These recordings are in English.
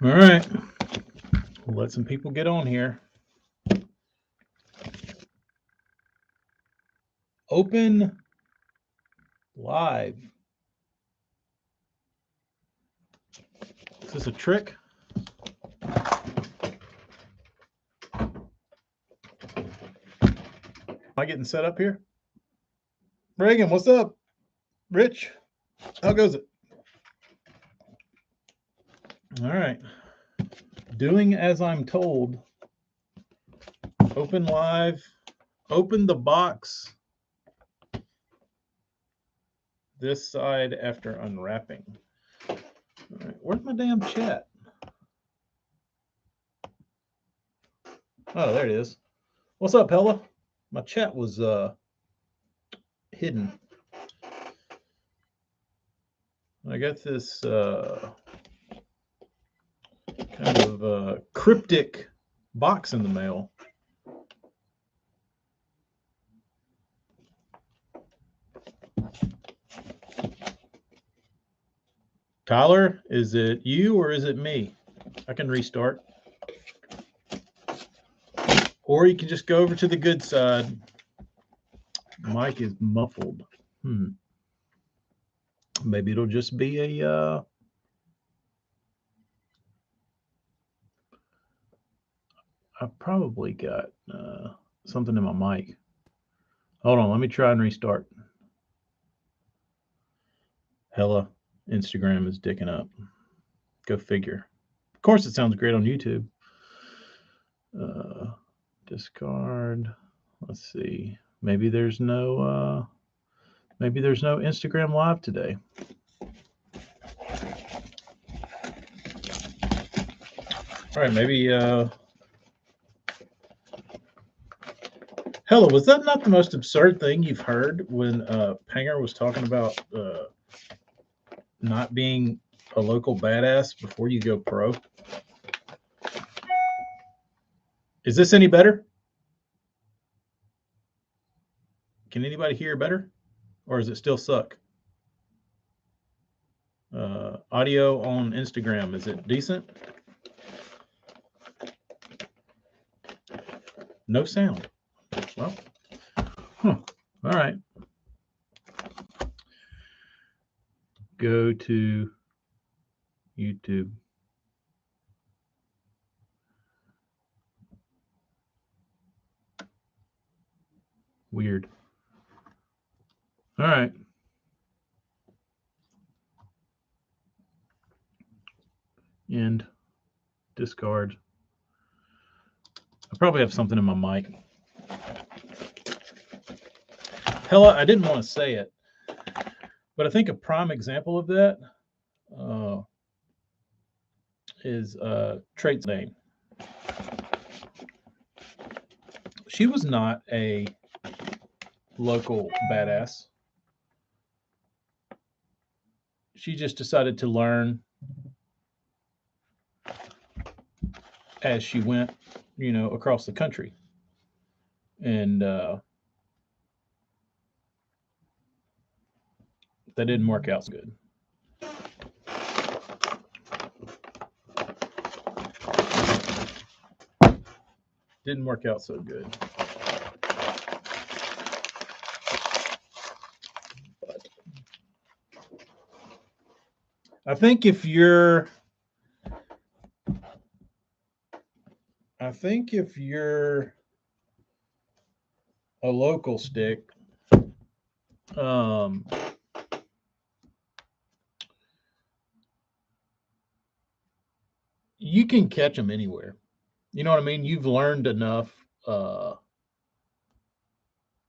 All right. We'll let some people get on here. Open live. Is this a trick? Am I getting set up here? Reagan, what's up? Rich, how goes it? All right. Doing as I'm told. Open live. Open the box this side after unwrapping. All right. Where's my damn chat? Oh, there it is. What's up, Hella? My chat was hidden. I got this kind of cryptic box in the mail. Tyler, is it you or is it me? I can restart. Or you can just go over to the good side. Mic is muffled. Maybe it'll just be a I've probably got something in my mic. Hold on, let me try and restart. Hella, Instagram is dicking up. Go figure. Of course, it sounds great on YouTube. Discard. Let's see. Maybe there's no Instagram Live today. All right, maybe Hella, was that not the most absurd thing you've heard when Panger was talking about not being a local badass before you go pro? Is this any better? Can anybody hear better? Or does it still suck? Audio on Instagram, is it decent? No sound. Well, all right. Go to YouTube. Weird. All right. And discard. I probably have something in my mic. Hella, I didn't want to say it, but I think a prime example of that is Trait's name. She was not a local badass. She just decided to learn as she went, across the country. And that didn't work out so good. Didn't work out so good. But I think if you're a local stick, you can catch them anywhere. You know what I mean? You've learned enough. Ryan,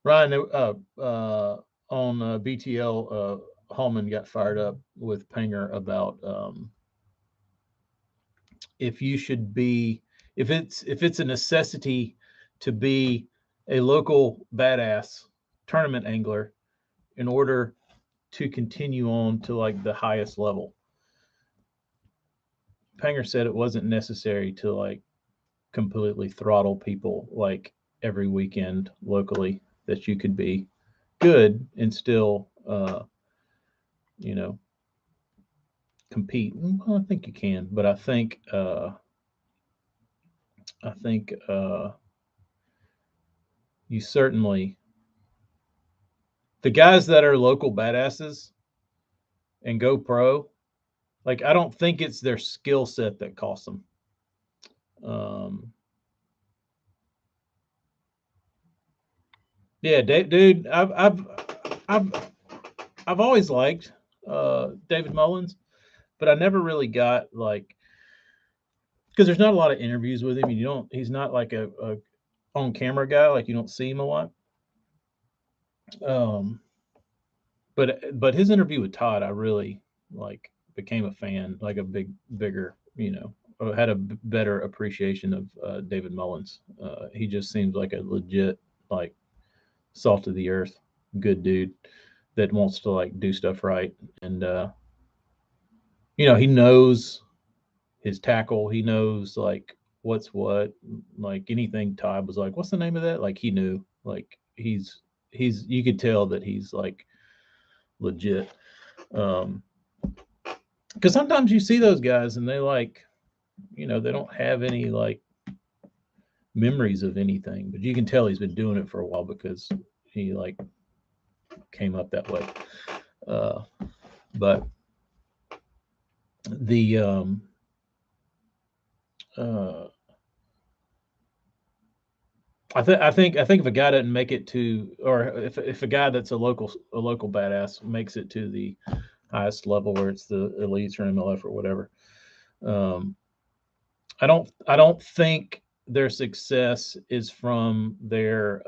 on BTL, Hallman got fired up with Panger about if it's a necessity to be a local badass tournament angler in order to continue on to like the highest level. Panger said it wasn't necessary to like completely throttle people like every weekend locally, that you could be good and still compete. Well, I think you can, but I think you certainly the guys that are local badasses and go pro. Like I don't think it's their skill set that costs them. Um, yeah, dude, I've I've always liked David Mullins, but I never really got like because there's not a lot of interviews with him. You don't. He's not like a on camera guy. Like you don't see him a lot. Um, but his interview with Todd, I really like became a fan. Like a bigger, had a better appreciation of David Mullins. He just seems like a legit like salt of the earth, good dude that wants to like do stuff right. And he knows his tackle. He knows like what's what. Like anything Todd was like, what's the name of that? Like he knew. Like he's you could tell that he's like legit. Um, because sometimes you see those guys and they like, they don't have any like memories of anything, but you can tell he's been doing it for a while because he like came up that way. Uh, but the uh, I think if a guy doesn't make it to, or if a guy that's a local badass makes it to the highest level where it's the elites or MLF or whatever, um, I don't think their success is from their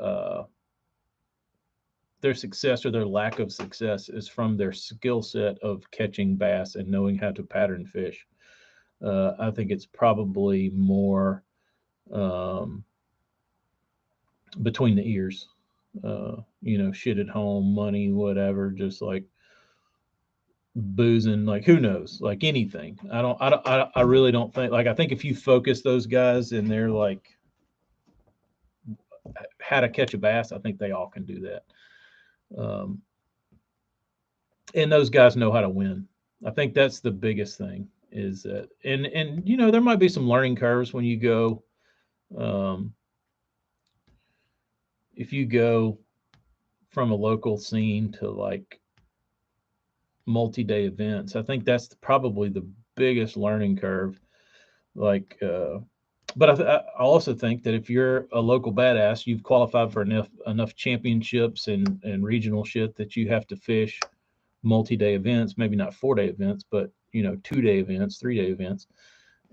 success or their lack of success is from their skill set of catching bass and knowing how to pattern fish. I think it's probably more um, between the ears. Shit at home, money, whatever, just like boozing, like who knows, like anything. I really don't think. Like I think if you focus those guys and they're like how to catch a bass, I think they all can do that. Um, and those guys know how to win. I think that's the biggest thing is that, and there might be some learning curves when you go, um, if you go from a local scene to like multi-day events. I think that's probably the biggest learning curve. Like, but I also think that if you're a local badass, you've qualified for enough championships and regional shit that you have to fish multi-day events, maybe not 4-day events, but 2-day events, 3-day events,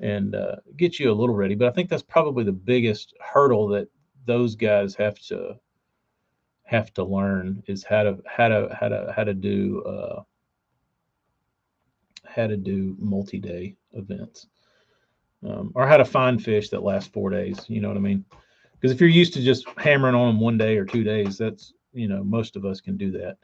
and get you a little ready. But I think that's probably the biggest hurdle that those guys have to learn is how to do multi-day events, or how to find fish that last 4 days. You know what I mean? Because if you're used to just hammering on them one day or 2 days, that's most of us can do that.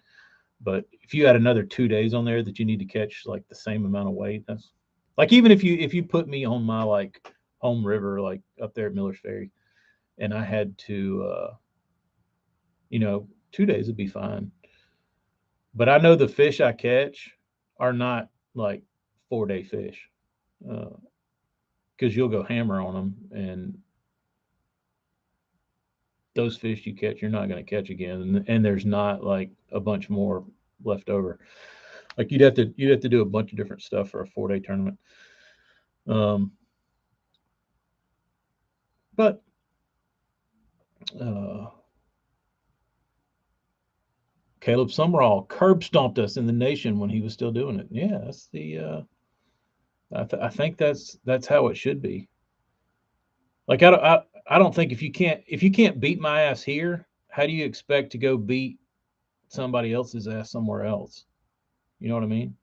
But if you had another 2 days on there that you need to catch like the same amount of weight, that's like even if you put me on my like home river like up there at Miller's Ferry, and I had to 2 days would be fine. But I know the fish I catch are not like 4-day fish, because you'll go hammer on them, and those fish you catch, you're not going to catch again, and there's not like a bunch more left over. Like you'd have to do a bunch of different stuff for a 4-day tournament. Um, but uh, Caleb Summerall curb stomped us in the nation when he was still doing it. Yeah, that's the. I think that's how it should be. Like I don't think if you can't beat my ass here, how do you expect to go beat somebody else's ass somewhere else? You know what I mean?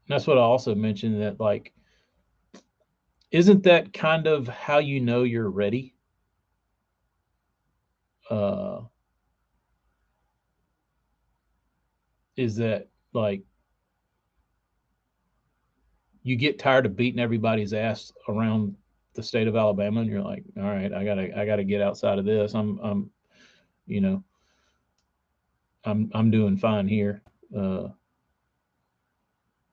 And that's what I also mentioned that like isn't that kind of how you know you're ready? Uh, is that like you get tired of beating everybody's ass around the state of Alabama, and you're like, all right, I gotta get outside of this. You know, I'm doing fine here. Uh,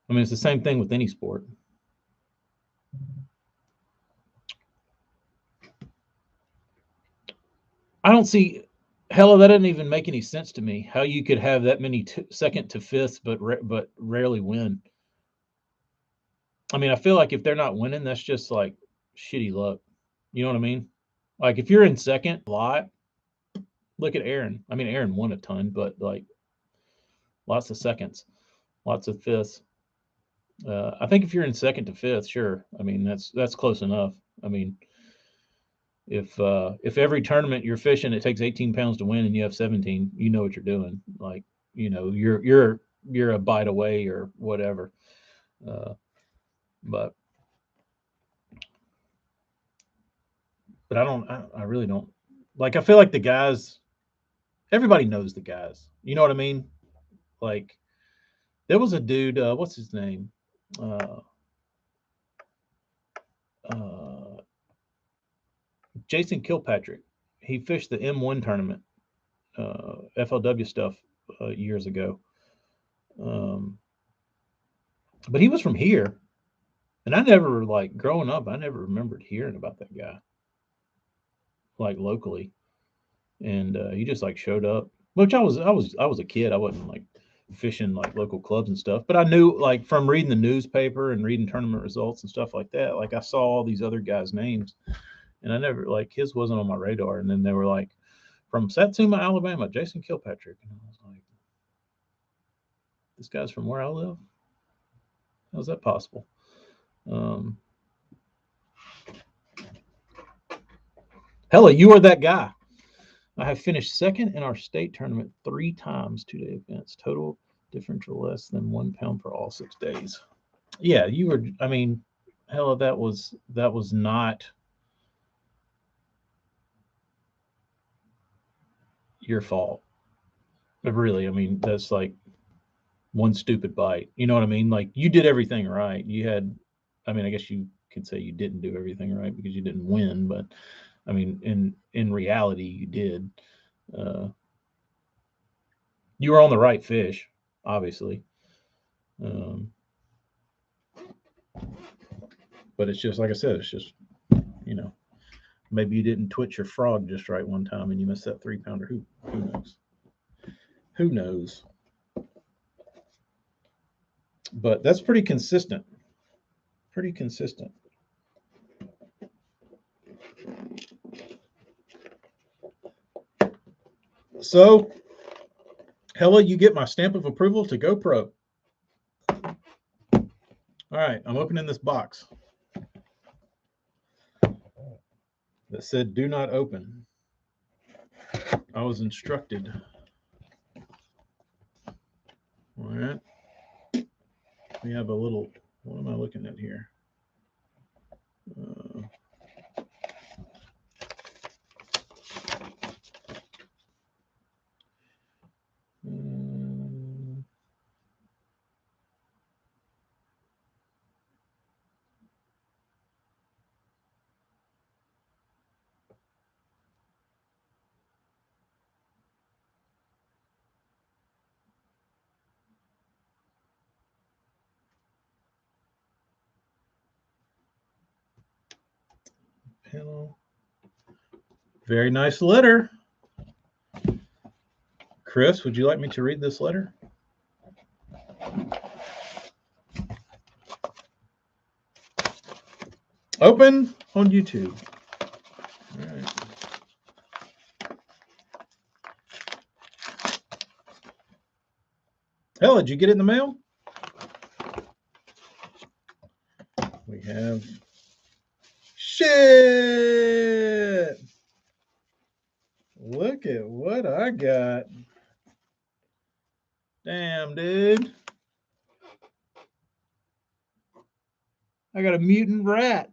I mean, it's the same thing with any sport. I don't see, hell, that doesn't even make any sense to me. How you could have that many second to fifths, but rarely win. I mean, I feel like if they're not winning, that's just like shitty luck. You know what I mean? Like if you're in second a lot, look at Aaron. I mean, Aaron won a ton, but like lots of seconds, lots of fifths. I think if you're in second to fifth, sure. I mean, that's close enough. I mean, if every tournament you're fishing, it takes 18 pounds to win, and you have 17, you know what you're doing. Like, you know, you're a bite away or whatever. Uh, but but I really don't like. I feel like the guys, everybody knows the guys. You know what I mean? Like there was a dude. What's his name? Uh, uh, Jason Kilpatrick. He fished the M1 tournament, FLW stuff years ago. Um, but he was from here, and I never like growing up. I never remembered hearing about that guy like locally, and he just like showed up. Which I was a kid. I wasn't like fishing like local clubs and stuff, but I knew like from reading the newspaper and reading tournament results and stuff like that. Like I saw all these other guys' names, and I never like his wasn't on my radar. And then they were like from Satsuma, Alabama, Jason Kilpatrick, and I was like, this guy's from where I live. How's that possible? Um, Hella, you are that guy. I have finished second in our state tournament 3 times, 2-day events. Total differential less than 1 pound per all 6 days. Yeah, you were. I mean, hella, that was not your fault. But really, I mean, that's like one stupid bite. You know what I mean? Like you did everything right. You had, I mean, I guess you could say you didn't do everything right because you didn't win, but I mean, in reality, you did. Uh, you were on the right fish, obviously. Um, but it's just like I said, it's just you know maybe you didn't twitch your frog just right one time and you missed that 3 pounder. Who knows? Who knows? But that's pretty consistent. Pretty consistent. So, Hella, you get my stamp of approval to go pro. All right, I'm opening this box that said "Do not open." I was instructed. All right, we have a little. What am I looking at here? Uh, um, panel. Very nice letter. Chris, would you like me to read this letter? Open on YouTube. All right. Hell, did you get it in the mail? We have shit. Look at what I got. Damn, dude. I got a mutant rat.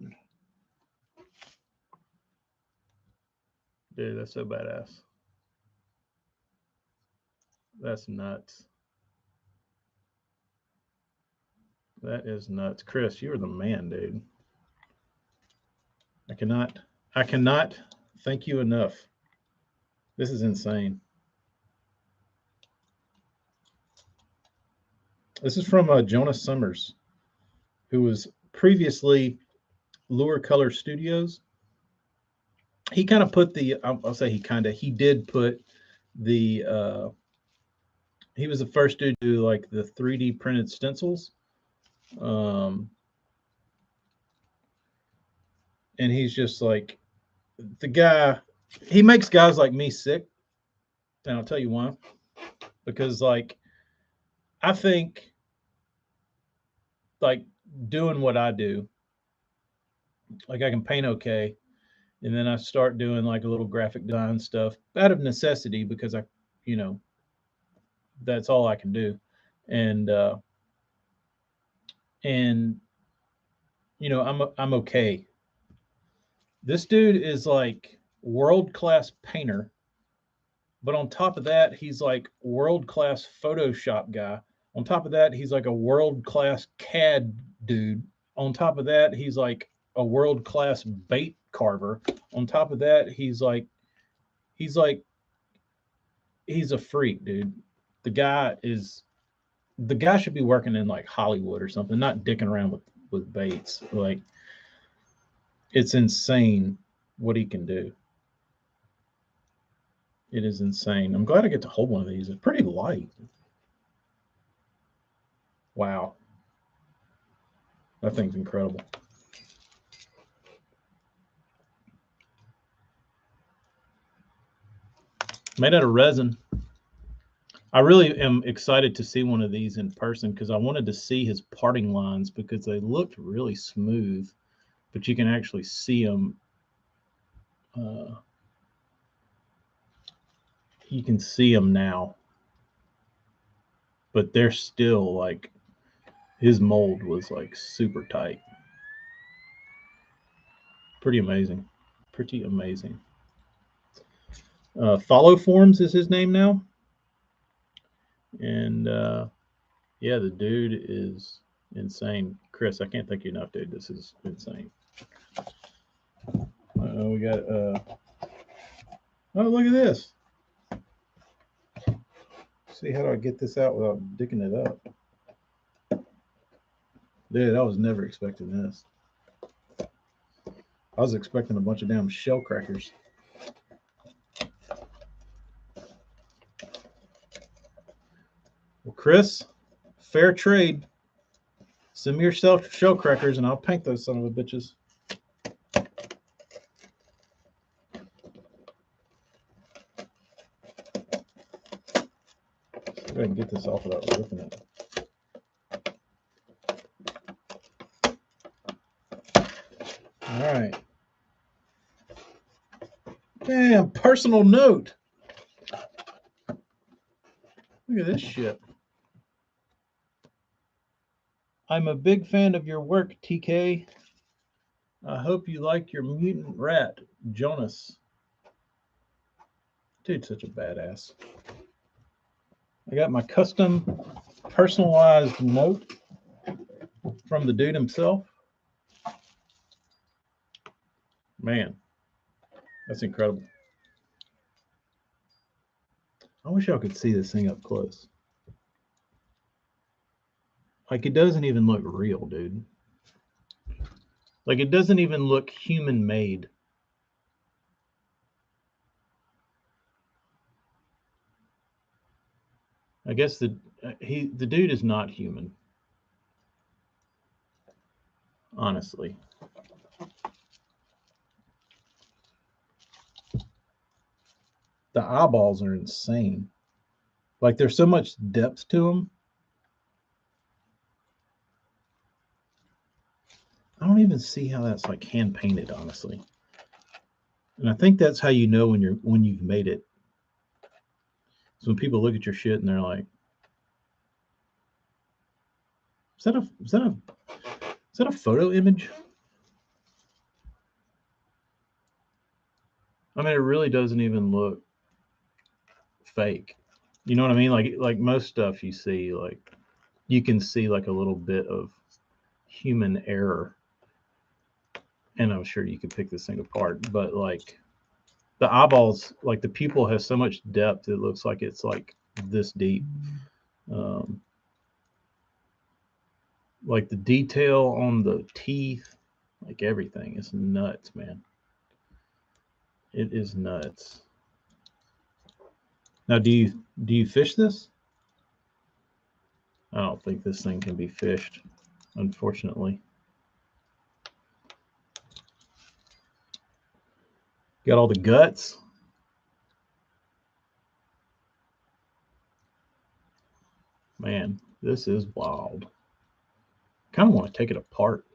Dude, that's so badass. That's nuts. That is nuts. Chris, you're the man, dude. I cannot thank you enough. This is insane. This is from Jonas Summers, who was previously Lure Color Studios. He kind of put I'll say he did put the, he was the first dude to do like the 3D printed stencils. And he's just like, the guy, he makes guys like me sick. And I'll tell you why. Because like, I think like doing what I do, like I can paint okay, and then I start doing like a little graphic design stuff out of necessity because you know, that's all I can do, and and you know, I'm okay. This dude is like world class painter, but on top of that, he's like world class Photoshop guy. On top of that, he's like a world class CAD dude. On top of that, he's like a world class bait carver. On top of that, he's like he's a freak, dude. The guy is the guy should be working in like Hollywood or something, not dicking around with baits. Like it's insane what he can do. It is insane. I'm glad I get to hold one of these. It's pretty light. Wow. That thing's incredible. Made out of resin. I really am excited to see one of these in person because I wanted to see his parting lines because they looked really smooth, but you can actually see them. You can see them now, but they're still like, his mold was like super tight. Pretty amazing. Pretty amazing. Follow Forms is his name now. And yeah, the dude is insane. Chris, I can't thank you enough, dude. This is insane. We got oh, look at this. See, how do I get this out without dicking it up? Dude, I was never expecting this. I was expecting a bunch of damn shell crackers. Well, Chris, fair trade. Send me your shell crackers and I'll paint those son of a bitches. See if I can get this off without ripping it. All right. Damn, personal note. Look at this shit. I'm a big fan of your work, TK. I hope you like your mutant rat, Jonas. Dude, such a badass. I got my custom personalized note from the dude himself. Man, that's incredible. I wish y'all could see this thing up close. Like, it doesn't even look real, dude. Like, it doesn't even look human made. I guess the dude is not human. Honestly. The eyeballs are insane. Like, there's so much depth to them. I don't even see how that's like hand painted, honestly. And I think that's how you know when you've made it. So when people look at your shit and they're like, is that a photo image? I mean, it really doesn't even look fake. You know what I mean? Like most stuff you see, like you can see like a little bit of human error. And I'm sure you could pick this thing apart, but like the eyeballs, like the pupil has so much depth, it looks like it's like this deep. Like the detail on the teeth, like everything is nuts, man. It is nuts. Now, do you fish this? I don't think this thing can be fished, unfortunately. Got all the guts. Man, this is wild. Kind of want to take it apart.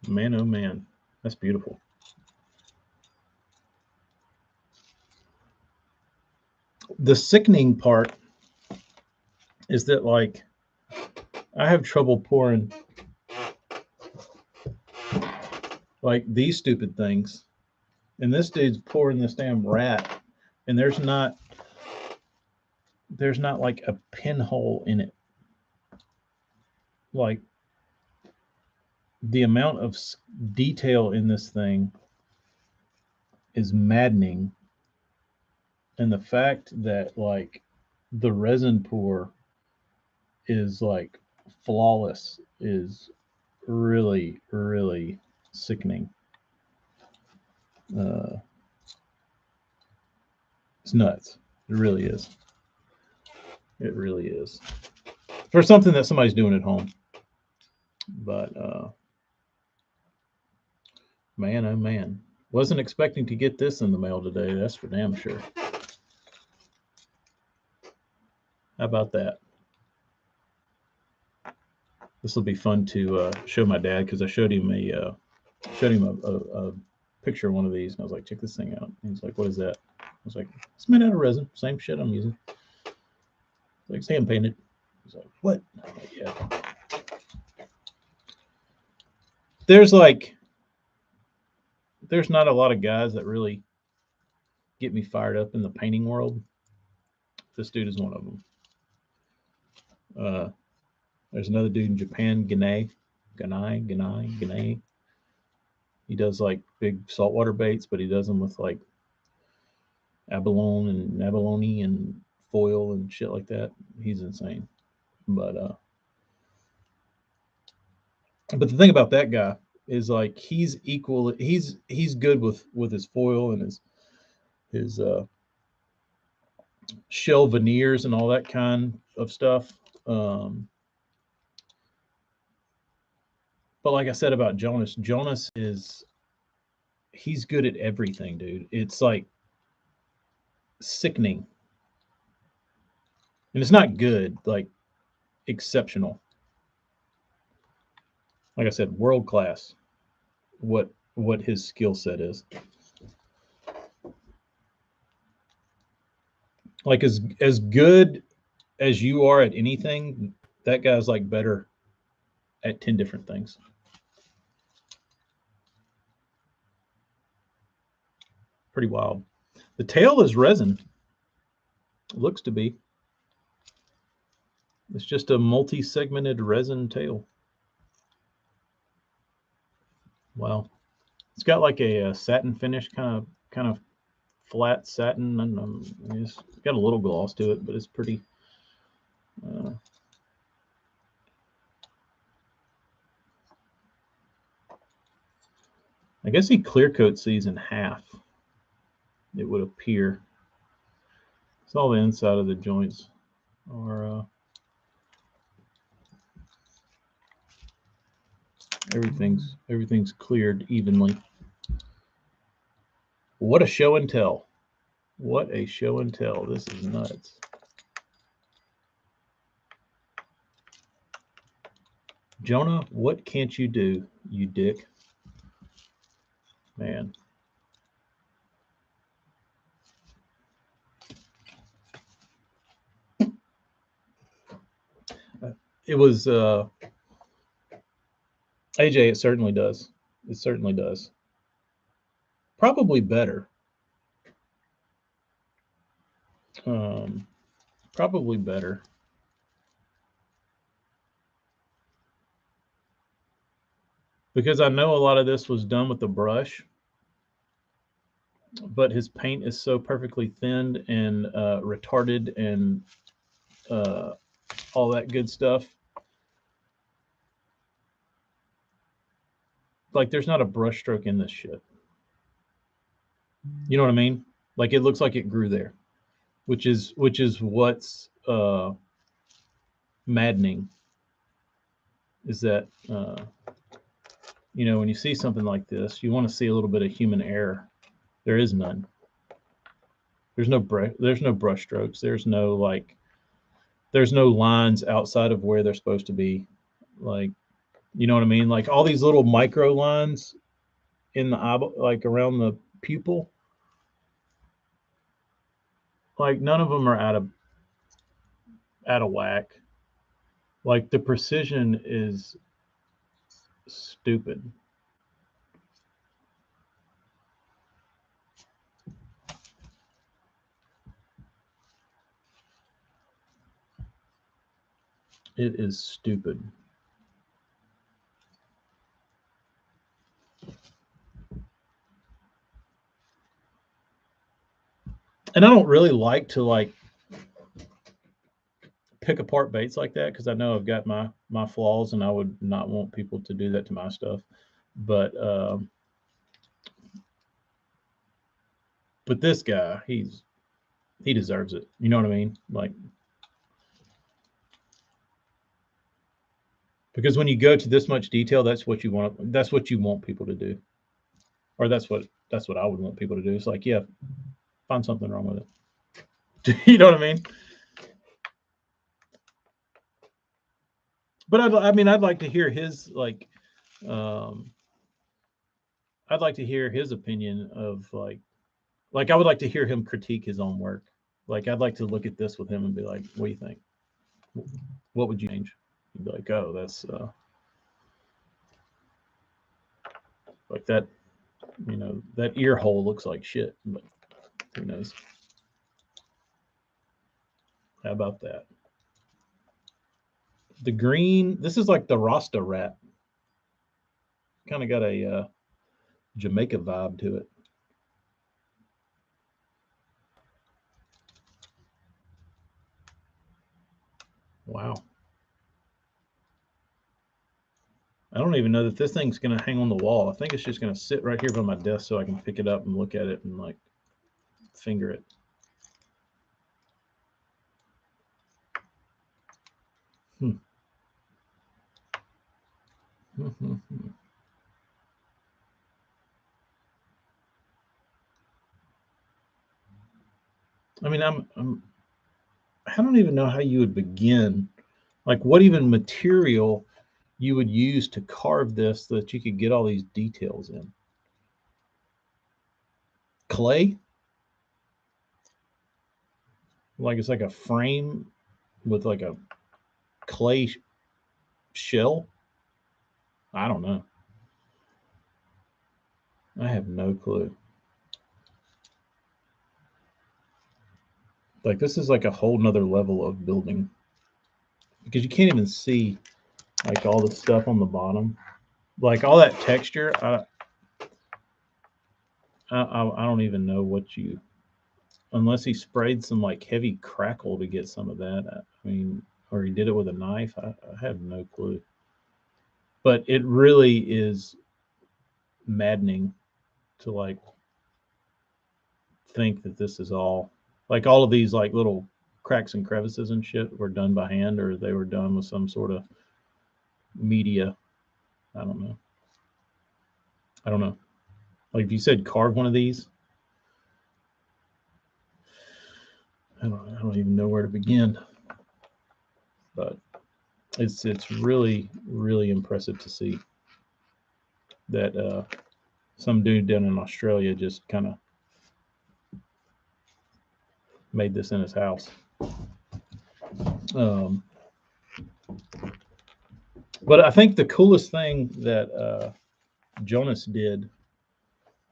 Man, oh man, that's beautiful. The sickening part is that, like, I have trouble pouring like these stupid things, and this dude's pouring this damn rat, and there's not like a pinhole in it. Like the amount of detail in this thing is maddening, and the fact that like the resin pour is like flawless is really, really sickening. uh it's nuts. It really is. It really is, for something that somebody's doing at home. But man, oh man, wasn't expecting to get this in the mail today. That's for damn sure. How about that? This will be fun to show my dad, because I showed him a picture of one of these, and I was like, check this thing out. And he's like, what is that? I was like, it's made out of resin, same shit I'm using. It's like, sand painted. He's like, what? Like, yeah. There's not a lot of guys that really get me fired up in the painting world. This dude is one of them. There's another dude in Japan, Ganai. He does like big saltwater baits, but he does them with like abalone and foil and shit like that. He's insane. But but the thing about that guy is like he's good with his foil and his shell veneers and all that kind of stuff. Um, but like I said about Jonas is he's good at everything, dude. It's like sickening, and it's not good, like exceptional. Like I said, world class. What his skill set is. Like as good as you are at anything, that guy's like better at 10 different things. Pretty wild. The tail is resin. It looks to be. It's just a multi-segmented resin tail. Wow. It's got like a satin finish, kind of flat satin, and it's got a little gloss to it, but it's pretty. Uh, I guess he clear coats these in half. It would appear. It's all the inside of the joints are. Everything's cleared evenly. What a show and tell. What a show and tell. This is nuts. Jonah, what can't you do, you dick? Man. It was AJ, it certainly does. It certainly does. Probably better. Um, probably better. Because I know a lot of this was done with the brush. but his paint is so perfectly thinned and retarded and uh, all that good stuff. Like there's not a brush stroke in this shit. You know what I mean? Like it looks like it grew there, which is what's maddening. Is that when you see something like this, you want to see a little bit of human error. There is none. There's no brush strokes. There's no lines outside of where they're supposed to be. Like, you know what I mean? Like all these little micro lines in the eyeball, like around the pupil, like none of them are out of whack. Like the precision is stupid. It is stupid. And I don't really like to pick apart baits like that because I know I've got my flaws and I would not want people to do that to my stuff. But but this guy, he deserves it. You know what I mean? Like because when you go to this much detail, that's what you want. That's what you want people to do, or that's what I would want people to do. It's like, yeah, find something wrong with it. You know what I mean? But I mean, I'd like to hear his um, I'd like to hear his opinion of like I would like to hear him critique his own work. Like I'd like to look at this with him and be like, what do you think? What would you change? You'd be like, oh, that's like that. That ear hole looks like shit, but who knows? How about that? The green. This is like the Rasta rat. Kind of got a Jamaica vibe to it. Wow. I don't even know that this thing's going to hang on the wall. I think it's just going to sit right here by my desk so I can pick it up and look at it and like finger it. Hmm. I mean, I don't even know how you would begin. Like, what even material you would use to carve this so that you could get all these details in. Clay? Like it's like a frame with like a clay shell? I don't know. I have no clue. Like this is like a whole nother level of building because you can't even see like all the stuff on the bottom, like all that texture. I don't even know what you unless he sprayed some like heavy crackle to get some of that. I mean, or he did it with a knife. I have no clue. But it really is maddening to like think that this is all of these like little cracks and crevices and shit were done by hand or they were done with some sort of media. I don't know. I don't know. Like if you said carve one of these, I don't even know where to begin. But it's really really impressive to see that some dude down in Australia just kind of made this in his house. Um, but I think the coolest thing that Jonas did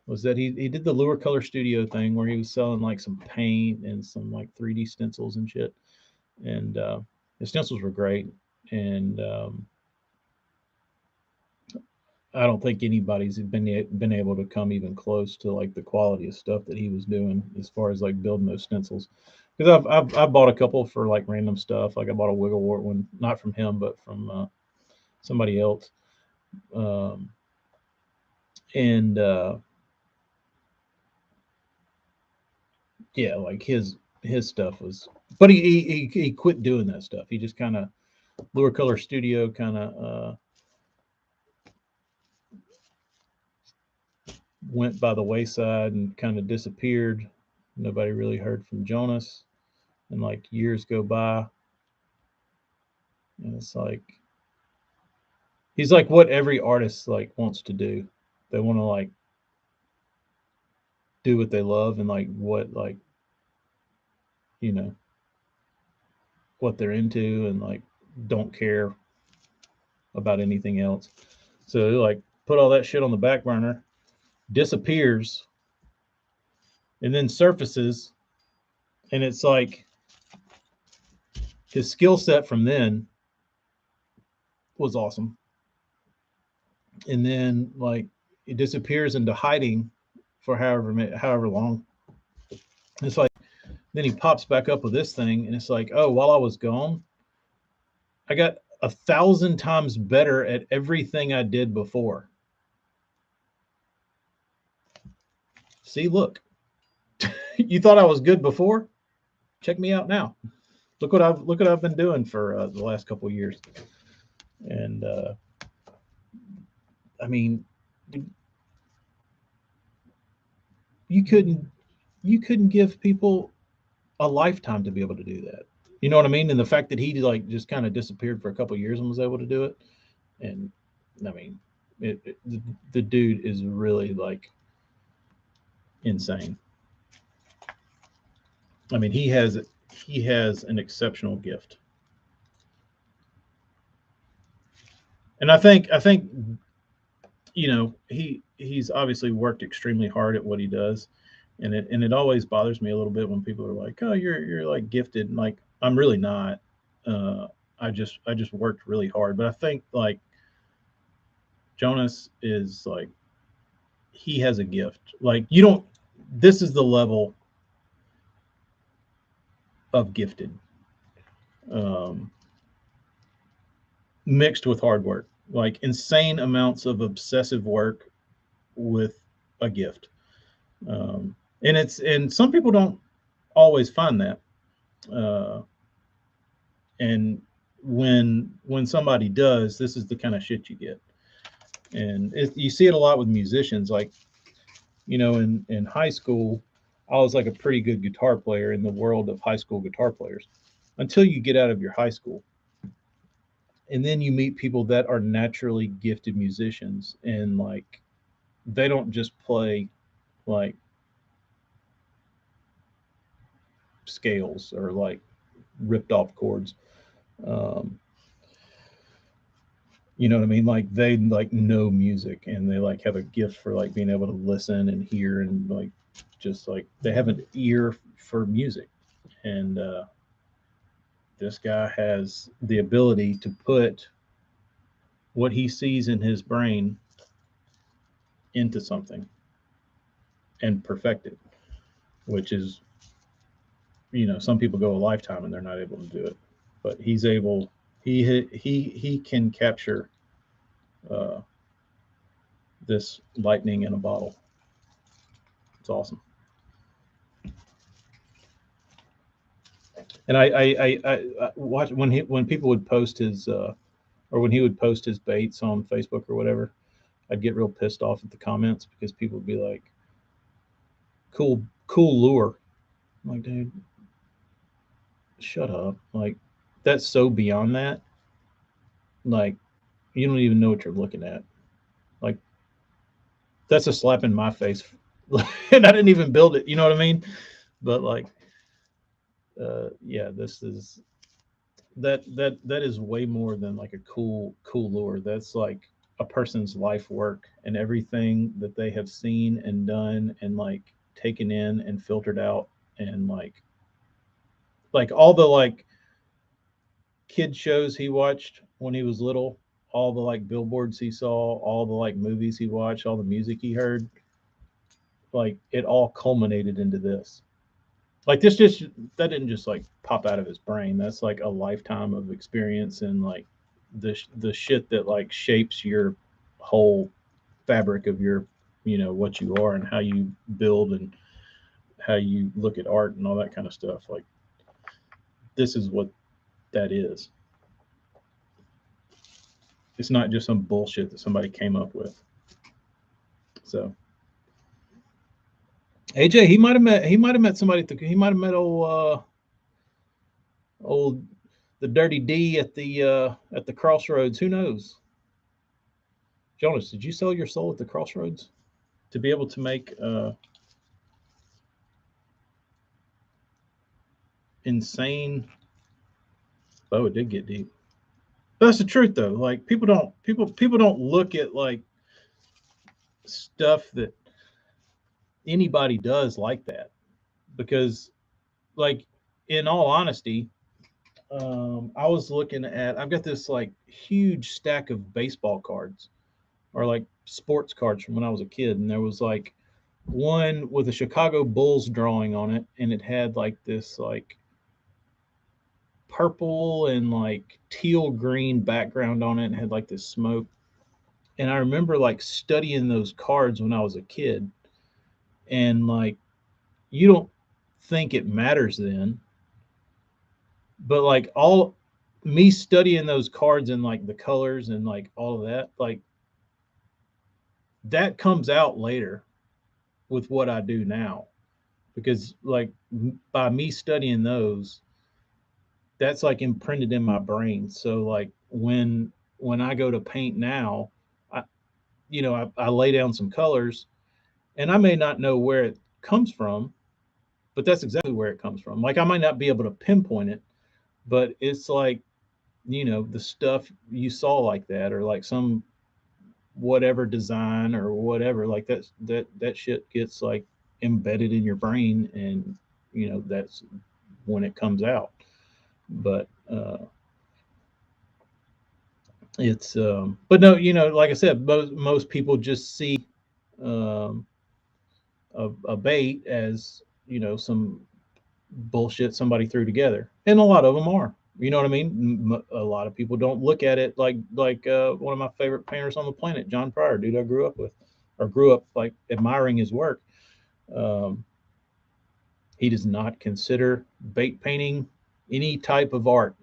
was that he did the Lure Color Studio thing where he was selling like some paint and some like 3D stencils and shit. And the stencils were great. And I don't think anybody's been able to come even close to like the quality of stuff that he was doing as far as like building those stencils. Because I've bought a couple for like random stuff. Like I bought a Wigglewort one, not from him, but from somebody else. Um, and yeah, like his stuff was, but he quit doing that stuff. He just kind of Lure Color Studio kind of went by the wayside and kind of disappeared. Nobody really heard from Jonas, and like years go by, and it's like he's like what every artist like wants to do. They want to like do what they love and like what like you know what they're into and like don't care about anything else. So like put all that shit on the back burner, disappears, and then surfaces, and it's like his skill set from then was awesome, and then like it disappears into hiding for however long. It's like then he pops back up with this thing, and it's like, oh, while I was gone, I got 1,000 times better at everything I did before. See, look, you thought I was good before? Check me out now. Look what I've been doing for the last couple of years. And I mean, you couldn't you couldn't give people a lifetime to be able to do that. You know what I mean? And the fact that he like just kind of disappeared for a couple of years and was able to do it, and I mean, the dude is really like insane. I mean, he has an exceptional gift, and I think he's obviously worked extremely hard at what he does, and it always bothers me a little bit when people are like, oh, you're like gifted, and like I'm really not. Uh, I just worked really hard, but I think like Jonas is like he has a gift. Like you don't. This is the level of gifted, um, mixed with hard work. Like insane amounts of obsessive work with a gift, and some people don't always find that. Uh, and when somebody does, this is the kind of shit you get. And you see it a lot with musicians. Like in high school, I was like a pretty good guitar player in the world of high school guitar players until you get out of your high school. And then you meet people that are naturally gifted musicians and like they don't just play like scales or like ripped off chords. Um, you know what I mean? Like they like know music and they like have a gift for like being able to listen and hear and like just like they have an ear for music. And this guy has the ability to put what he sees in his brain into something and perfect it, which is, some people go a lifetime and they're not able to do it, but he's able. He can capture uh, this lightning in a bottle. It's awesome. And I watch when people would post his or when he would post his baits on Facebook or whatever. I'd get real pissed off at the comments because people would be like, cool lure." I'm like, dude, shut up. Like, that's so beyond that. Like, you don't even know what you're looking at. Like, that's a slap in my face. And I didn't even build it. You know what I mean? But like, yeah, this is that is way more than like a cool lure. That's like a person's life work and everything that they have seen and done and like taken in and filtered out and like all the like kid shows he watched when he was little, all the like billboards he saw, all the like movies he watched, all the music he heard, like it all culminated into this. Like this just that didn't just like pop out of his brain. That's like a lifetime of experience and like the shit that like shapes your whole fabric of your, what you are and how you build and how you look at art and all that kind of stuff. Like this is what that is. It's not just some bullshit that somebody came up with. So AJ, he might have met somebody. He might have met old the Dirty D at the crossroads. Who knows? Jonas, did you sell your soul at the crossroads to be able to make insane? Oh, it did get deep. But that's the truth, though. Like people don't look at like stuff that anybody does like that because, like, in all honesty, I was looking at. I've got this like huge stack of baseball cards or like sports cards from when I was a kid, and there was like one with a Chicago Bulls drawing on it, and it had like this like purple and like teal green background on it, and had like this smoke. And I remember like studying those cards when I was a kid, and like you don't think it matters then, but like all me studying those cards and like the colors and like all of that, like that comes out later with what I do now because like by me studying those, that's like imprinted in my brain. So like when I go to paint now, I I lay down some colors and I may not know where it comes from, but that's exactly where it comes from. Like I might not be able to pinpoint it, but it's like the stuff you saw like that or like some whatever design or whatever like that shit gets like embedded in your brain and that's when it comes out. But it's but no, like I said, most people just see um a bait as some bullshit somebody threw together, and a lot of them are. You know what I mean? A lot of people don't look at it like one of my favorite painters on the planet, John Pryor, dude I grew up with, or grew up like admiring his work. Um, he does not consider bait painting any type of art.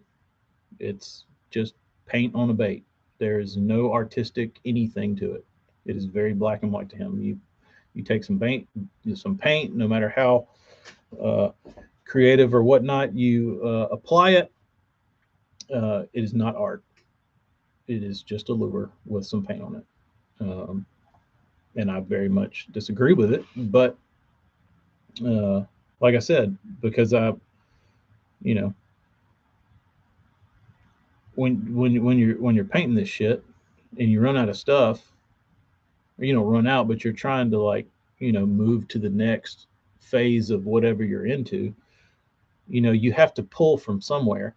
It's just paint on a bait. There is no artistic anything to it. It is very black and white to him. You take some paint, no matter how uh, creative or whatnot you apply it. It is not art. It is just a lure with some paint on it. Um, and I very much disagree with it. But uh, like I said, because you know, when you're painting this shit and you run out of stuff, or you don't run out, but you're trying to like move to the next phase of whatever you're into. You have to pull from somewhere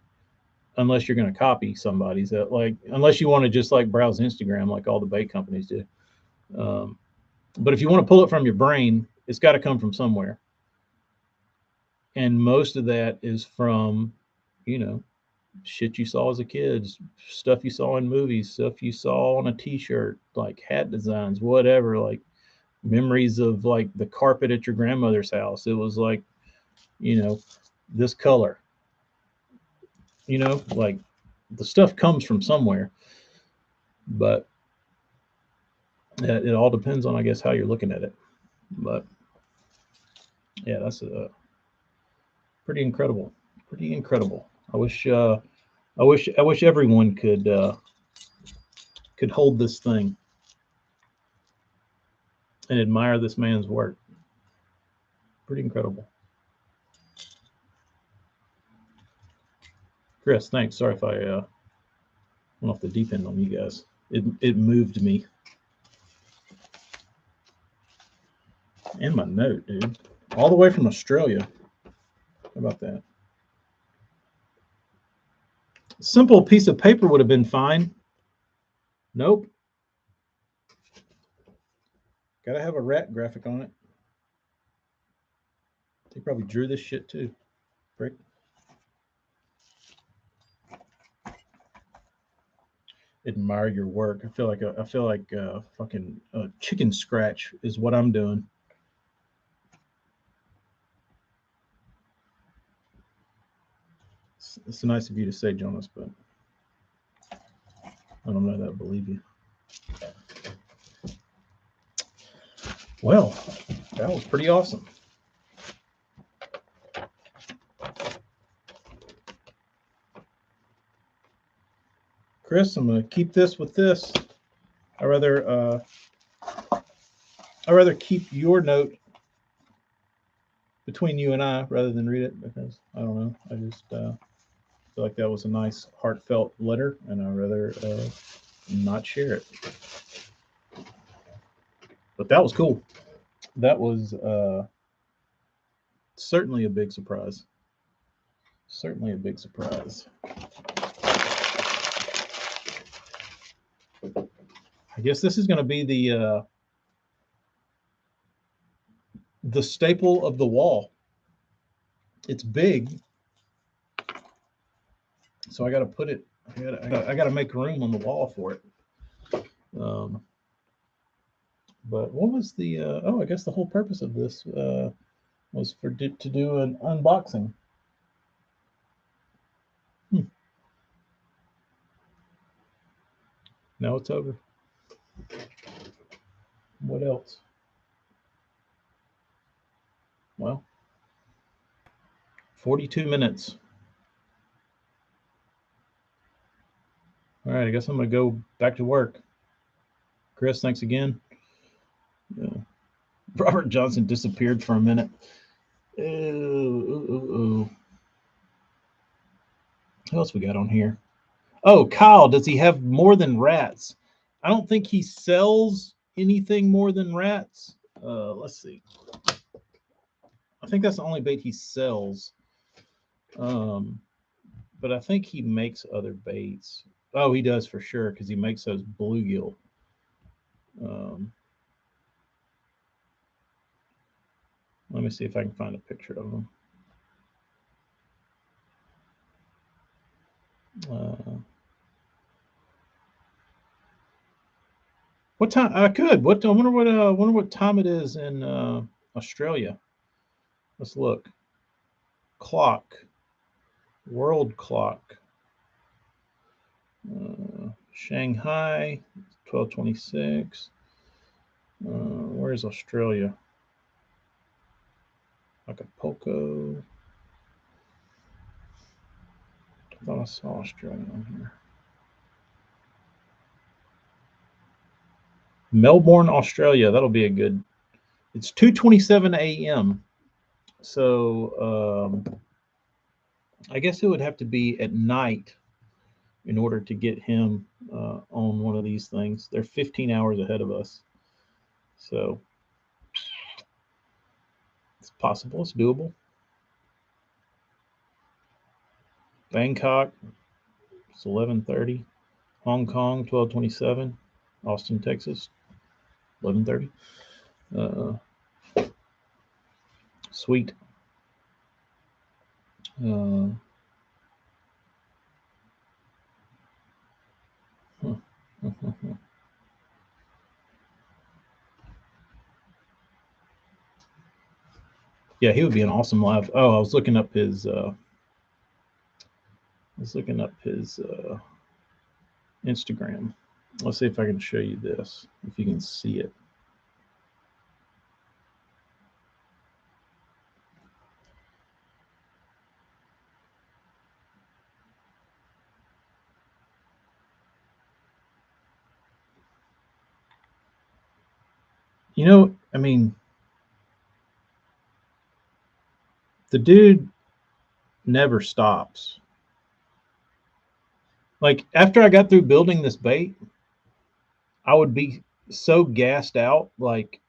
unless you're going to copy somebody's that like unless you want to just like browse Instagram like all the bait companies do. Um, but if you want to pull it from your brain, it's got to come from somewhere, and most of that is from you know shit you saw as a kid, stuff you saw in movies, stuff you saw on a T-shirt, like hat designs, whatever, like memories of like the carpet at your grandmother's house. It was like you know this color. Like the stuff comes from somewhere, but it all depends on, I guess, how you're looking at it. But yeah, that's pretty incredible. Pretty incredible. I wish everyone could hold this thing and admire this man's work. Pretty incredible. Chris, thanks. Sorry if I went off the deep end on you guys. It moved me. And my note, dude. All the way from Australia. How about that? Simple piece of paper would have been fine. Nope. Gotta have a rat graphic on it. They probably drew this shit too. Prick. Admire your work. I feel like fucking chicken scratch is what I'm doing. It's nice of you to say, Jonas, but I don't know that I believe you. Well, that was pretty awesome. Chris, I'm gonna keep this with this. I rather keep your note between you and I rather than read it because I don't know. I just feel like that was a nice heartfelt letter, and I'd rather not share it. But that was cool. That was certainly a big surprise. Certainly a big surprise. I guess this is going to be the staple of the wall. It's big, so I got to put it. I got to make room on the wall for it. But what was the? Oh, I guess the whole purpose of this was to do an unboxing. Now it's over. What else? Well, 42 minutes. All right, I guess I'm going to go back to work. Chris, thanks again. Robert Johnson disappeared for a minute. Who else we got on here? Oh, Kyle, does he have more than rats? I don't think he sells anything more than rats. Let's see. I think that's the only bait he sells. But I think he makes other baits. Oh, he does for sure because he makes those bluegill. Let me see if I can find a picture of them. What time? I could. What? I wonder what. Wonder what time it is in Australia. Let's look. Clock. World clock. Shanghai, 12:26. Where's Australia? Acapulco. I thought I saw Australia on here. Melbourne, Australia. That'll be a good. It's 2:27 a.m. So I guess it would have to be at night in order to get him on one of these things. They're 15 hours ahead of us. So it's possible. It's doable. Bangkok, it's 11:30. Hong Kong, 12:27. Austin, Texas, 11:30. Sweet. Yeah, he would be an awesome live. Oh, I was looking up his. Instagram. Let's see if I can show you this. If you can see it. You know, I mean, the dude never stops. Like after I got through building this bait, I would be so gassed out, like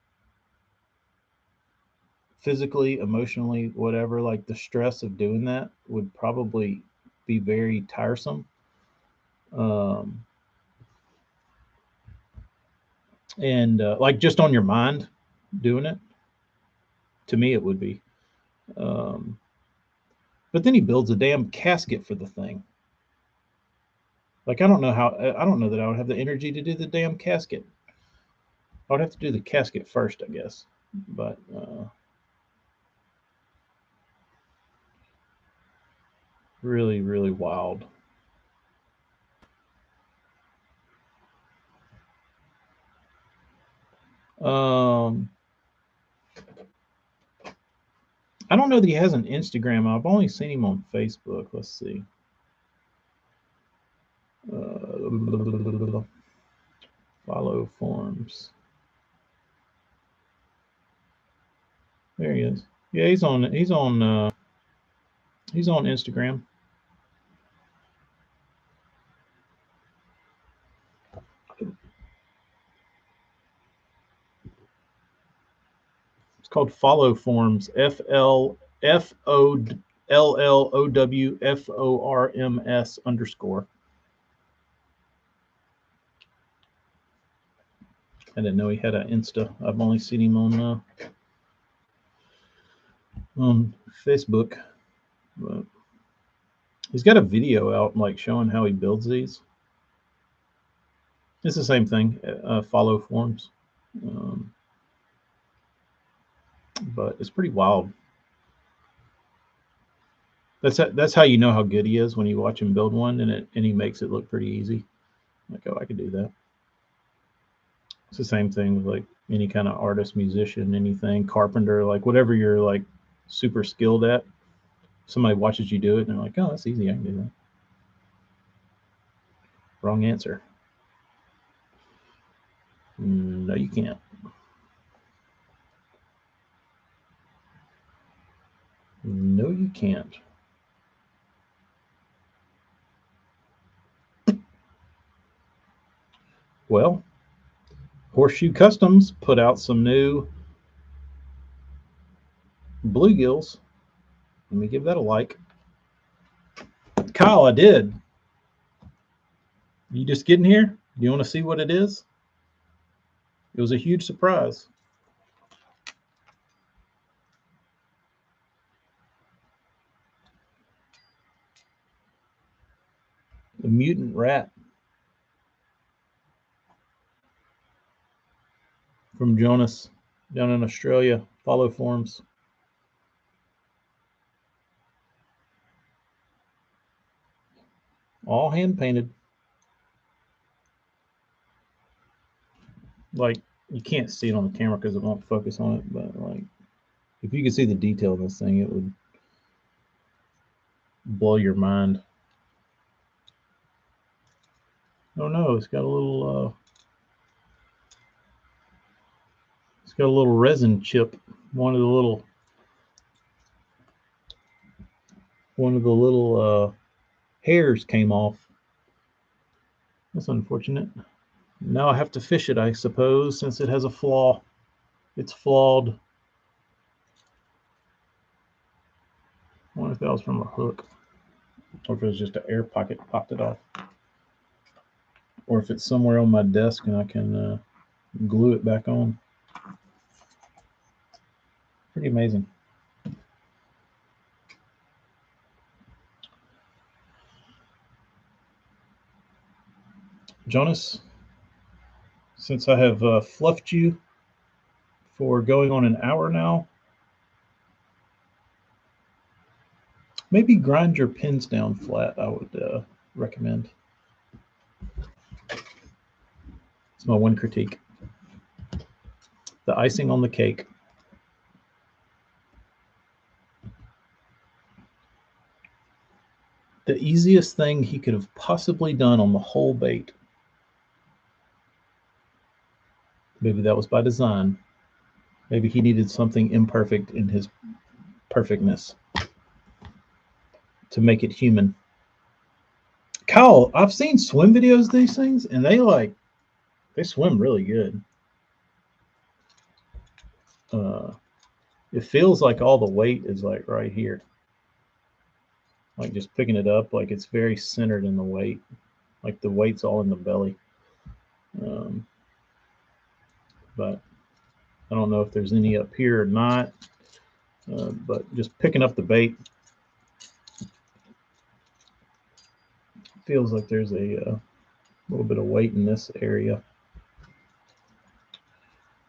physically, emotionally, whatever. Like the stress of doing that would probably be very tiresome. Um, and like just on your mind doing it. To me, it would be. Um, but then he builds a damn casket for the thing. Like I don't know that I would have the energy to do the damn casket. I would have to do the casket first, I guess. But really, really wild. Um, I don't know that he has an Instagram. I've only seen him on Facebook. Let's see. Follow forms. There he is. Yeah, he's on. He's on Instagram. It's called Follow Forms. FLFOLLOWFORMS underscore. I didn't know he had an Insta. I've only seen him on Facebook, but he's got a video out like showing how he builds these. It's the same thing. Follow forms, um, but it's pretty wild. That's how you know how good he is when you watch him build one and he makes it look pretty easy. Like, oh, I could do that. It's the same thing with like any kind of artist, musician, anything, carpenter, like whatever you're like super skilled at. Somebody watches you do it and they're like, oh, that's easy. I can do that. Wrong answer. No, you can't. No, you can't. Well, Horseshoe Customs put out some new bluegills. Let me give that a like. Kyle, I did. You just getting here? Do you want to see what it is? It was a huge surprise. The mutant rat from Jonas down in Australia. Follow forms. All hand painted. Like you can't see it on the camera because it won't focus on it, but like if you could see the detail in this thing, it would blow your mind. Oh no, it's got a little resin chip. One of the little one of the little hairs came off. That's unfortunate. Now I have to fish it, I suppose, since it has a flaw. It's flawed. I wonder if that was from a hook, or if it was just an air pocket popped it off, or if it's somewhere on my desk and I can glue it back on. Pretty amazing. Jonas, since I have fluffed you for going on an hour now, maybe grind your pins down flat. I would recommend. It's my one critique. The icing on the cake. The easiest thing he could have possibly done on the whole bait. Maybe that was by design. Maybe he needed something imperfect in his perfectness to make it human. Kyle, I've seen swim videos of these things, and they swim really good. It feels like all the weight is like right here, like just picking it up, like it's very centered in the weight, like the weight's all in the belly. Um, but I don't know if there's any up here or not. But just picking up the bait, feels like there's a little bit of weight in this area.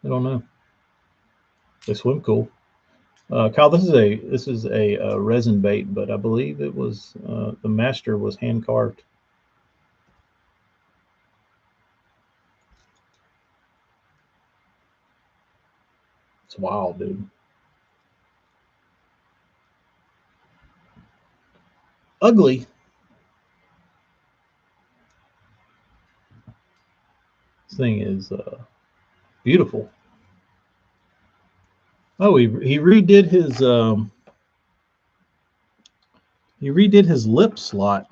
I don't know. They swim cool. Kyle, this is a resin bait, but I believe it was the master was hand carved. It's wild, dude. Ugly. This thing is beautiful. Oh, he redid his lip slot.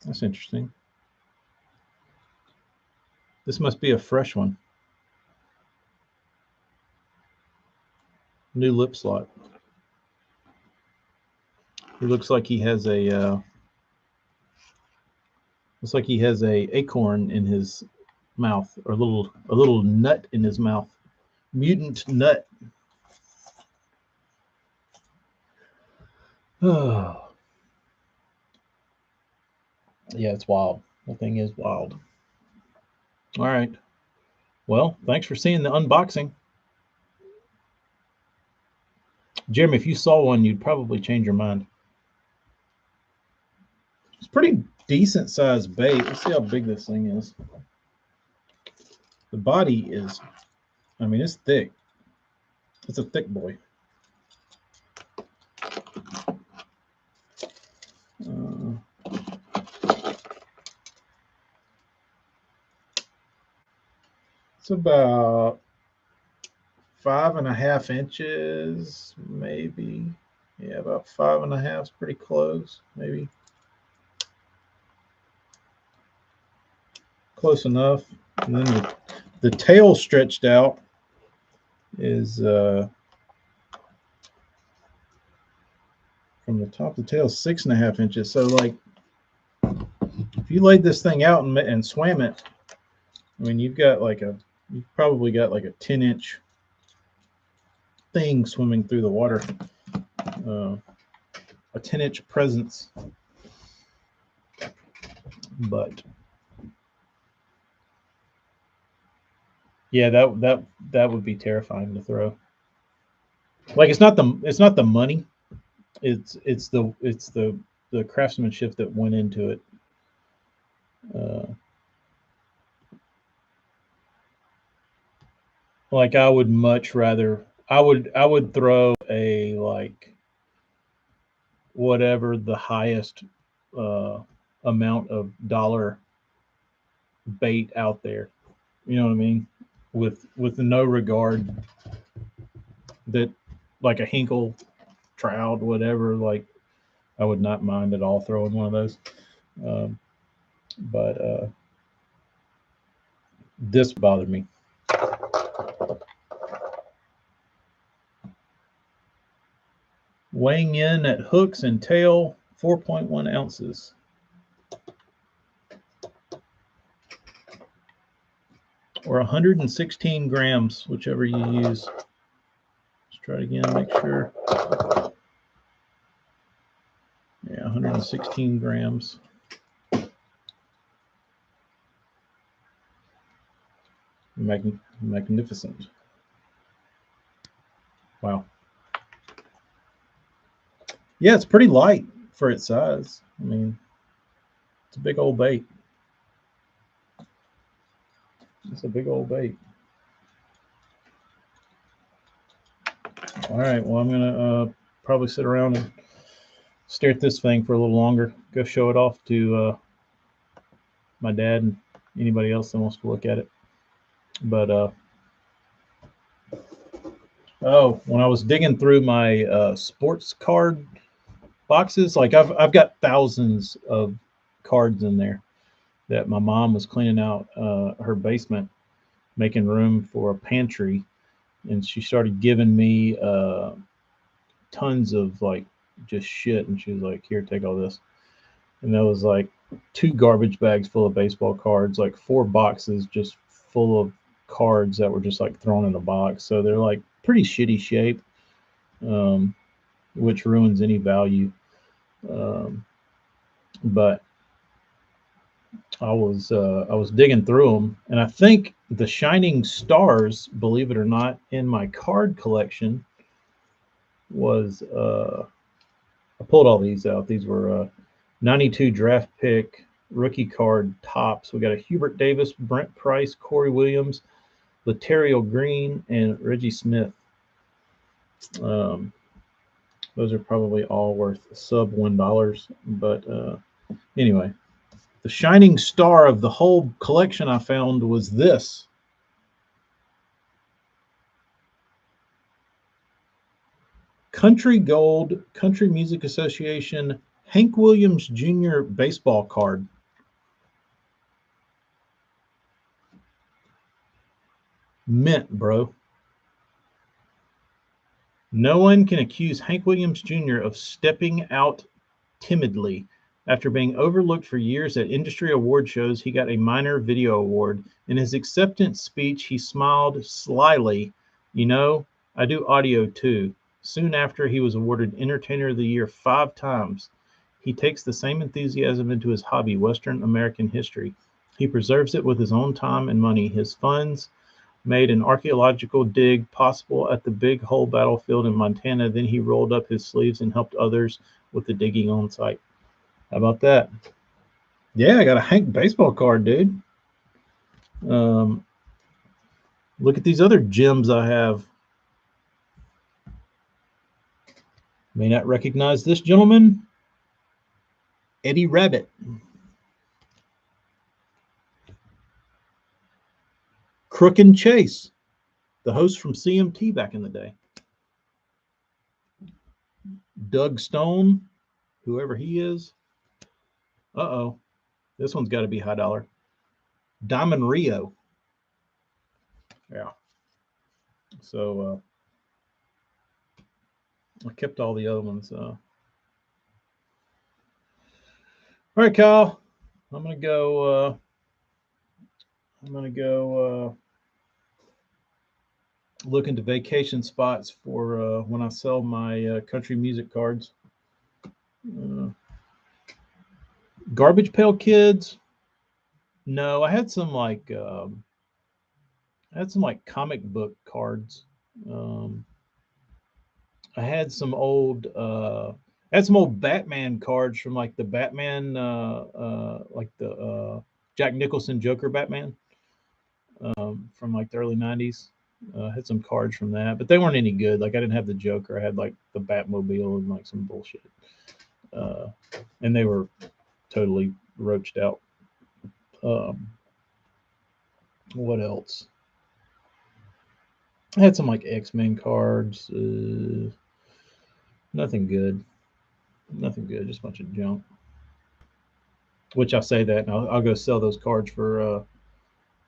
That's interesting. This must be a fresh one. New lip slot. He looks like he has a looks like he has a acorn in his mouth, or a little nut in his mouth. Mutant nut. Oh. Yeah, it's wild. The thing is wild. All right. Well, thanks for seeing the unboxing. Jeremy, if you saw one, you'd probably change your mind. It's pretty decent sized bait. Let's see how big this thing is. The body is, I mean, it's thick. It's a thick boy. It's about 5.5 inches, maybe. Yeah, about 5.5 is pretty close, maybe. Close enough. And then the tail stretched out is from the top of the tail 6.5 inches. So like, if you laid this thing out and swam it, I mean, you've probably got like a 10-inch thing swimming through the water. A 10-inch presence. But yeah, that would be terrifying to throw. Like, it's not the money. It's the craftsmanship that went into it. Like, I would much rather I would throw a, like, whatever the highest amount of dollar bait out there. You know what I mean? With no regard that, like a Hinkle, trout, whatever. Like, I would not mind at all throwing one of those. But this bothered me. Weighing in at hooks and tail, 4.1 ounces. Or 116 grams, whichever you use. Let's try it again, make sure. Yeah, 116 grams. Magnificent. Wow. Yeah, it's pretty light for its size. I mean, it's a big old bait. It's a big old bait. All right, well, I'm gonna probably sit around and stare at this thing for a little longer. Go show it off to my dad and anybody else that wants to look at it. But when I was digging through my sports card boxes, like, I've got thousands of cards in there that my mom was cleaning out her basement, making room for a pantry, and she started giving me tons of, like, just shit, and she was like, "Here, take all this." and there was like 2 garbage bags full of baseball cards, like 4 boxes just full of cards that were just like thrown in a box. So they're like pretty shitty shape, um, which ruins any value. Um, but I was digging through them, and I think the Shining Stars, believe it or not, in my card collection was I pulled all these out. These were 92 draft pick rookie card tops. We got a Hubert Davis, Brent Price, Corey Williams, Laterio Green, and Reggie Smith. Um, those are probably all worth sub $1, but anyway, the shining star of the whole collection I found was this. Country Gold Country Music Association Hank Williams Jr. baseball card. Mint, bro. No one can accuse Hank Williams Jr. of stepping out timidly. After being overlooked for years at industry award shows, he got a minor video award. In his acceptance speech, he smiled slyly. You know, I do audio too. Soon after, he was awarded Entertainer of the Year 5 times. He takes the same enthusiasm into his hobby, Western American history. He preserves it with his own time and money. His funds made an archaeological dig possible at the Big Hole battlefield in Montana. Then he rolled up his sleeves and helped others with the digging on site. How about that? Yeah, I got a Hank baseball card, dude. Um, Look at these other gems I have. May not recognize this gentleman, Eddie Rabbit. Crook and Chase, the host from CMT back in the day. Doug Stone, whoever he is. Uh-oh, this one's got to be high dollar. Diamond Rio. Yeah. So I kept all the other ones. All right, Kyle. I'm gonna go. I'm gonna go look into vacation spots for when I sell my country music cards. Uh, Garbage Pail Kids. No, I had some like comic book cards. Um, I had some old Batman cards from like the Batman like the Jack Nicholson Joker Batman from like the early '90s. I had some cards from that, but they weren't any good. Like I didn't have the Joker. I had like the Batmobile and like some bullshit, uh, and they were totally roached out. Um, what else? I had some like X-Men cards. Nothing good. Nothing good. Just a bunch of junk. Which I say that, and I'll go sell those cards for.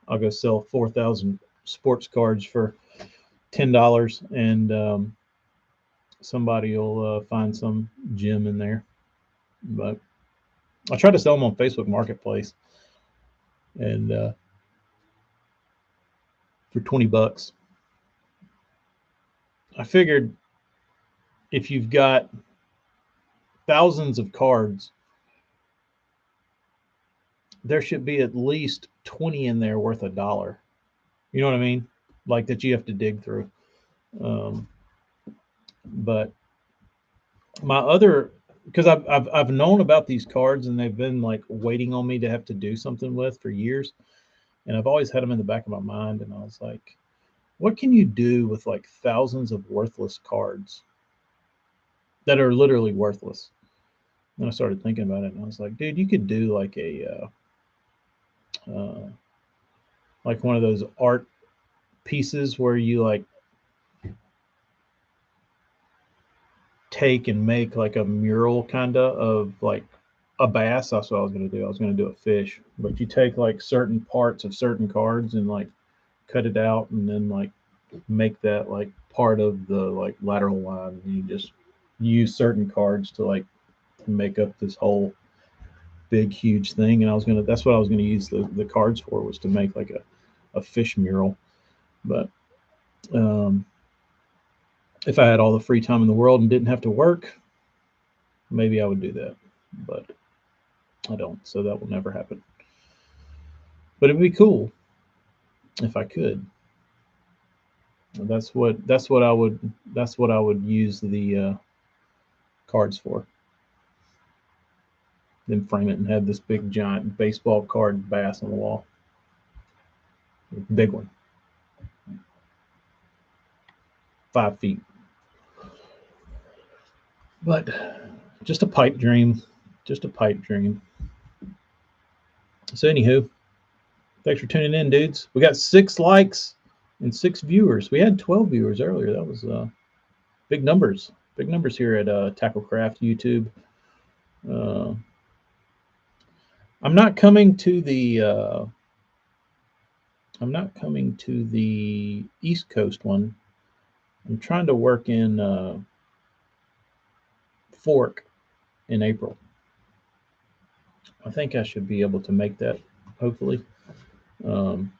I'll go sell 4,000 sports cards for $10, and somebody will find some gem in there. But I try to sell them on Facebook Marketplace, and for $20. I figured if you've got thousands of cards, there should be at least 20 in there worth $1. You know what I mean? Like that you have to dig through. Um, but my other, because I've known about these cards and they've been like waiting on me to have to do something with for years, and I've always had them in the back of my mind, and I was like, what can you do with like thousands of worthless cards that are literally worthless? And I started thinking about it, and I was like, dude, you could do like one of those art pieces where you like take and make like a mural kind of like a bass. That's what I was going to do. I was going to do a fish, but you take like certain parts of certain cards and like cut it out, and then like make that like part of the like lateral line. And you just use certain cards to like make up this whole big, huge thing, and that's what I was gonna use the cards for, was to make like a fish mural. But um, if I had all the free time in the world and didn't have to work, maybe I would do that. But I don't, so that will never happen. But it'd be cool if I could. That's what I would use the cards for. Then frame it and have this big giant baseball card bass on the wall. Big one. 5 feet. But just a pipe dream. Just a pipe dream. So anywho, thanks for tuning in, dudes. We got 6 likes and 6 viewers. We had 12 viewers earlier. That was big numbers. Big numbers here at Tacklecraft YouTube. Uh, I'm not coming to the East Coast one. I'm trying to work in Fork in April. I think I should be able to make that, hopefully. Um,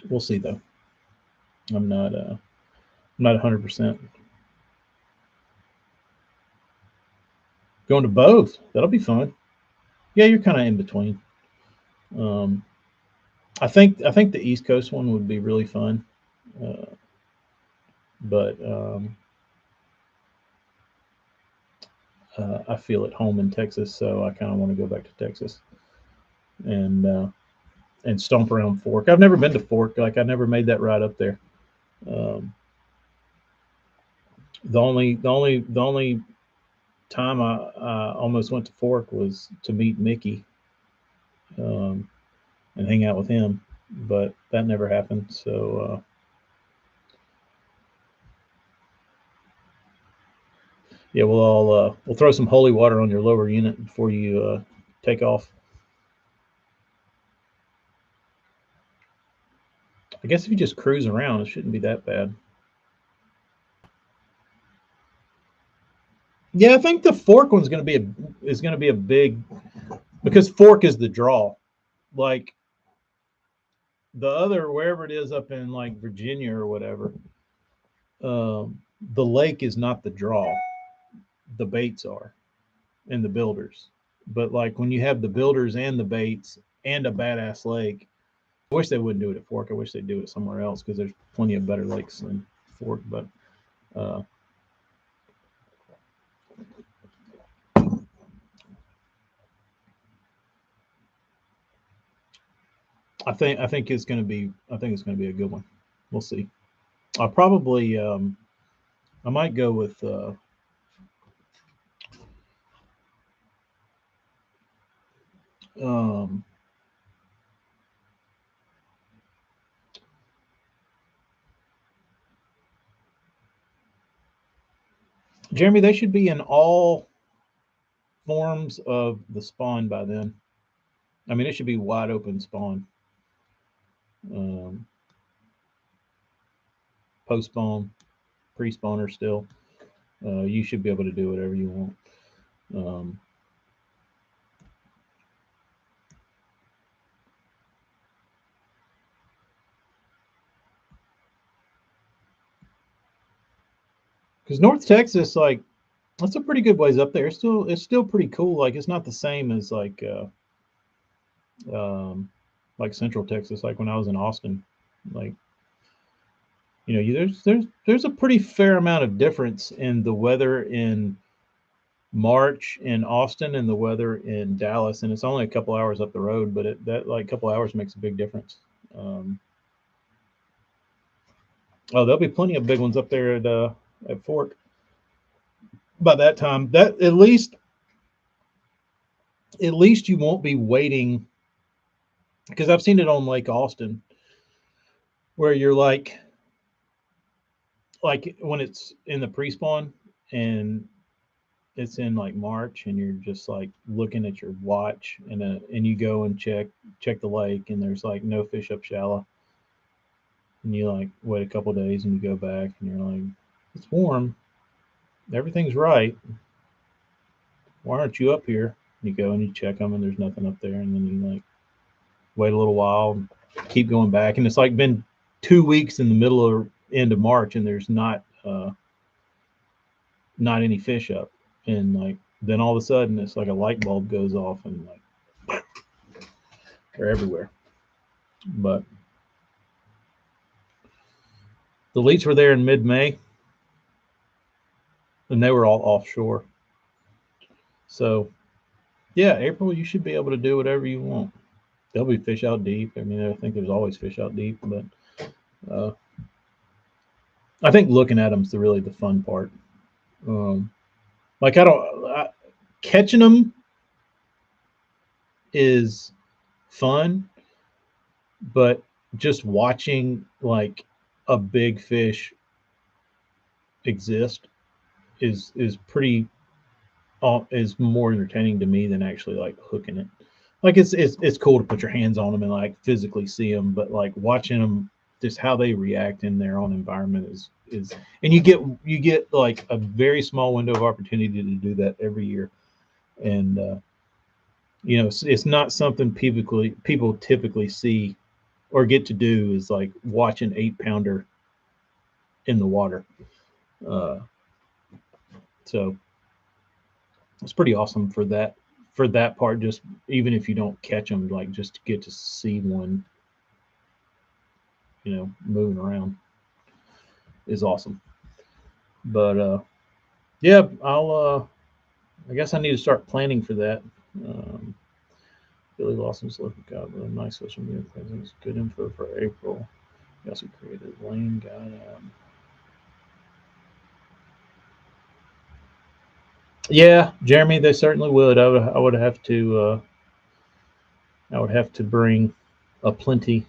we'll see though. I'm not 100%. Going to both. That'll be fun. Yeah, you're kind of in between. Um, I think the East Coast one would be really fun, but I feel at home in Texas, so I kind of want to go back to Texas and stomp around Fork. I've never been to Fork. Like, I never made that ride up there. Um, the only time I almost went to Fork was to meet Mickey um, and hang out with him, but that never happened. So yeah, we'll throw some holy water on your lower unit before you take off. I guess if you just cruise around, it shouldn't be that bad. Yeah, I think the Fork one's going to be a big, because Fork is the draw. Like the other, wherever it is up in like Virginia or whatever, the lake is not the draw. The baits are, and the builders. But like when you have the builders and the baits and a badass lake, I wish they wouldn't do it at Fork. I wish they'd do it somewhere else, because there's plenty of better lakes than Fork. But uh, I think it's going to be a good one. We'll see. I'll probably I might go with um, Jeremy. They should be in all forms of the spawn by then. I mean, it should be wide open spawn. Um, Post spawn, pre spawner still. You should be able to do whatever you want. Because North Texas, like, that's a pretty good ways up there. It's still pretty cool. Like, it's not the same as like Central Texas. Like when I was in Austin, like, there's a pretty fair amount of difference in the weather in March in Austin and the weather in Dallas, and it's only a couple hours up the road, but that like couple hours makes a big difference. Oh, there'll be plenty of big ones up there at Fork by that time. That at least you won't be waiting, because I've seen it on Lake Austin where you're like when it's in the pre-spawn and it's in like March, and you're just like looking at your watch, and you go and check the lake, and there's like no fish up shallow, and you like wait a couple days and you go back and you're like, it's warm, everything's right, why aren't you up here? You go and you check them, and there's nothing up there, and then you like wait a little while, and keep going back, and it's like been 2 weeks in the middle or end of March, and there's not any fish up, and like then all of a sudden it's like a light bulb goes off, and like they're everywhere. But the leech were there in mid-May, and they were all offshore. So yeah, April you should be able to do whatever you want. There'll be fish out deep. I mean, I think there's always fish out deep, but uh, I think looking at them's really the fun part. Um, like catching them is fun, but just watching like a big fish exist is pretty is more entertaining to me than actually like hooking it. Like it's cool to put your hands on them and like physically see them, but like watching them, just how they react in their own environment is and you get like a very small window of opportunity to do that every year, and it's not something people typically see or get to do, is like watch an 8 pounder in the water. Uh, so it's pretty awesome for that part. Just even if you don't catch them, like just to get to see one, moving around is awesome. But yeah, I guess I need to start planning for that. Um, Billy Lawson's looking got really nice social media presence. Good info for April. He also created Lane Guide. Yeah, Jeremy, they certainly would. I would have to bring a plenty.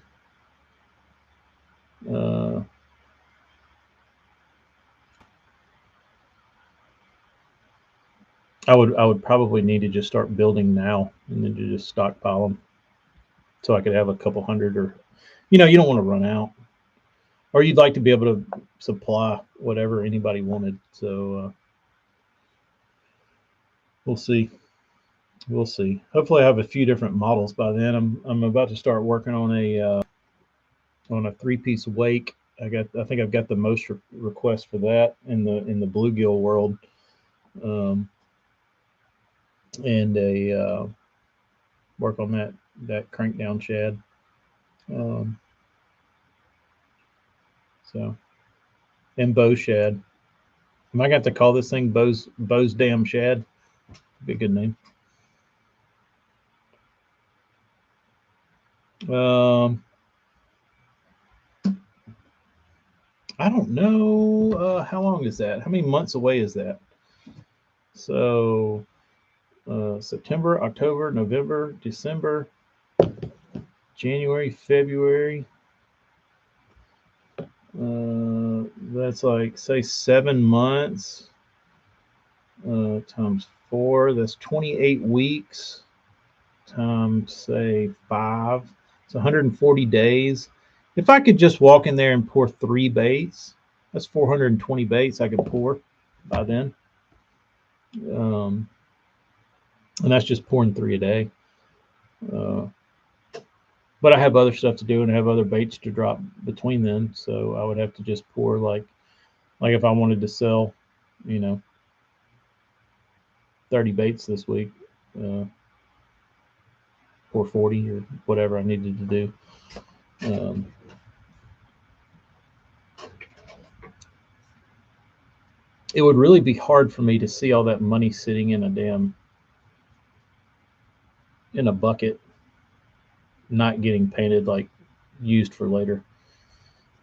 Uh, I would probably need to just start building now, and then to just stockpile them, so I could have a couple hundred, or you don't want to run out, or you'd like to be able to supply whatever anybody wanted. So we'll see. We'll see. Hopefully, I have a few different models by then. I'm about to start working on a 3-piece wake. I think I've got the most requests for that in the bluegill world, um, and a work on that crank down shad. Um, so and bow shad. Am I got to call this thing Bo's damn shad? Be a good name. Um, I don't know. How long is that? How many months away is that? So September, October, November, December, January, February. That's like, say, 7 months times 4. That's 28 weeks times, say, 5. It's 140 days. If I could just walk in there and pour 3 baits, that's 420 baits I could pour by then. Um, and that's just pouring 3 a day. Uh, but I have other stuff to do, and I have other baits to drop between then. So I would have to just pour like if I wanted to sell, you know, 30 baits this week, uh, or 40 or whatever I needed to do. It would really be hard for me to see all that money sitting in a bucket, not getting painted, like used for later.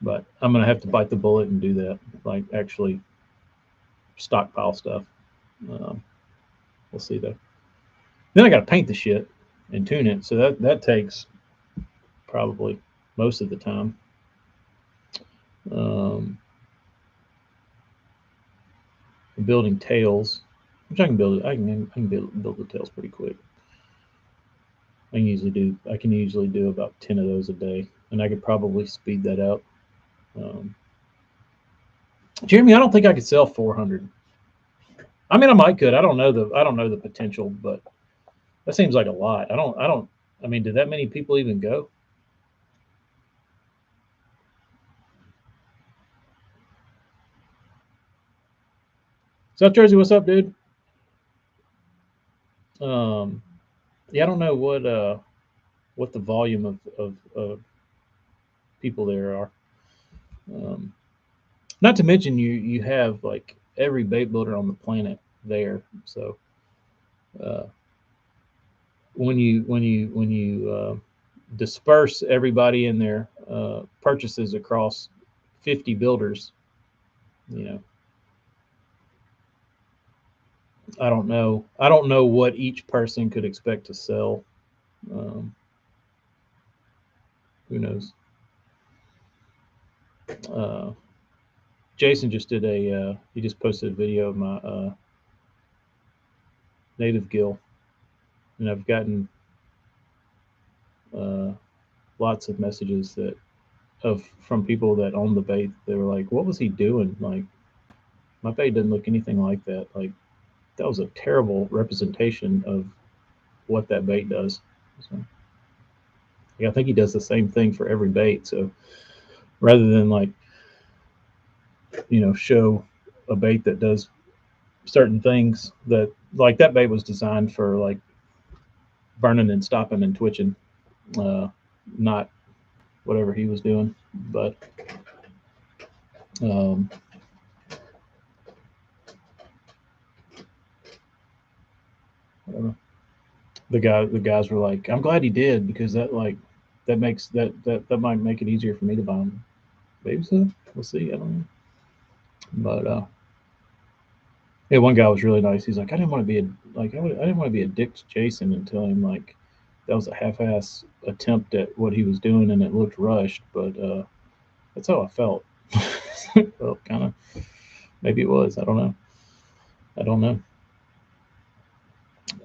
But I'm gonna have to bite the bullet and do that, like actually stockpile stuff. Um, we'll see though. Then I got to paint the shit and tune it, so that takes probably most of the time. Um, Building tails, which I can build. I can build the tails pretty quick. I can usually do about 10 of those a day, and I could probably speed that up. Um, Jeremy, I don't think I could sell 400. I mean, I might could. I don't know the potential, but That seems like a lot. I mean, did that many people even go? South Jersey, what's up, dude? Um, yeah, I don't know what the volume of people there are. Um, Not to mention you have like every bait builder on the planet there. So uh, when you disperse everybody in their purchases across 50 builders, you know, I don't know what each person could expect to sell. Um, who knows? Uh, Jason just did he just posted a video of my native gill, and I've gotten uh, lots of messages that of from people that own the bait. They were like, "What was he doing? Like, my bait didn't look anything like that. Like, that was a terrible representation of what that bait does." So, yeah, I think he does the same thing for every bait. So rather than like show a bait that does certain things that like that bait was designed for like burning and stopping and twitching, uh, not whatever he was doing. But um, the guys were like, "I'm glad he did because that makes that might make it easier for me to buy him." Maybe so. We'll see. I don't know. But yeah, one guy was really nice. He's like, I didn't want to be a dick to Jason and tell him like that was a half-ass attempt at what he was doing and it looked rushed, but that's how I felt. Well, kind of. Maybe it was. I don't know. I don't know.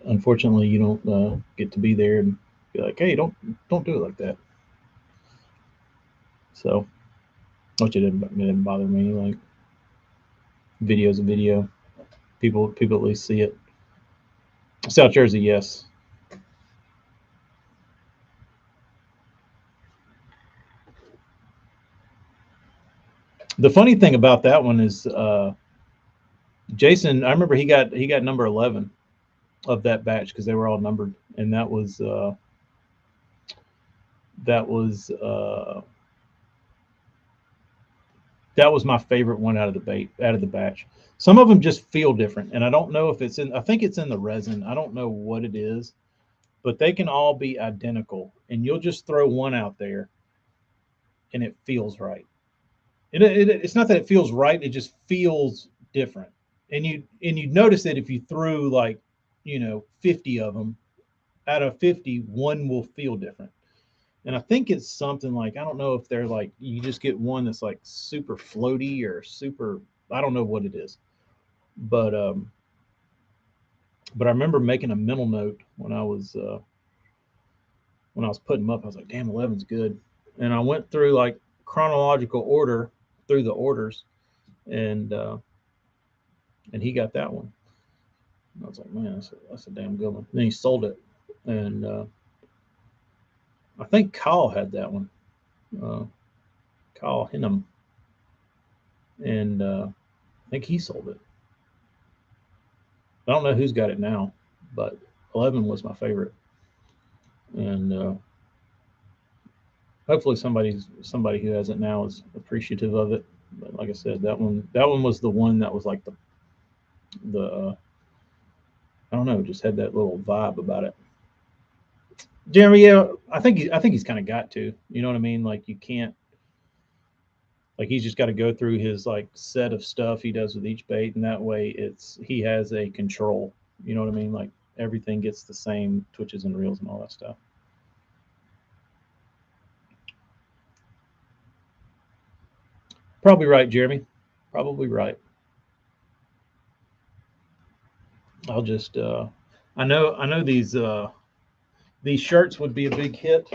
Unfortunately, you don't get to be there and be like, "Hey, don't do it like that." So, which it didn't bother me. Like, video's a video. People at least see it. South Jersey, yes. The funny thing about that one is Jason. I remember he got number 11 of that batch because they were all numbered, and that was that was my favorite one out of the batch. Some of them just feel different, and I don't know if it's in. I think it's in the resin. I don't know what it is, but they can all be identical, and you'll just throw one out there, and it feels right. It's not that it feels right; it just feels different. And you notice that if you threw like 50 of them out of 50, one will feel different. And I think it's something like I don't know if they're like you just get one that's like super floaty or super. I don't know what it is, but but I remember making a mental note when I was putting them up. I was like, "Damn, 11's good," and I went through like chronological order through the orders, and and he got that one. And I was like, "Man, that's a damn good one." And then he sold it, and I think Kyle had that one, uh, Kyle Hinham, and I think he sold it. I don't know who's got it now, but 11 was my favorite, and hopefully somebody who has it now is appreciative of it. But like I said, that one was the one that was like the I don't know, just had that little vibe about it. Jeremy, yeah, I think he's kind of got to, you know what I mean? Like you can't like he's just got to go through his like set of stuff he does with each bait, and that way he has a control. You know what I mean? Like everything gets the same twitches and reels and all that stuff. Probably right, Jeremy. Probably right. I'll just I know these shirts would be a big hit.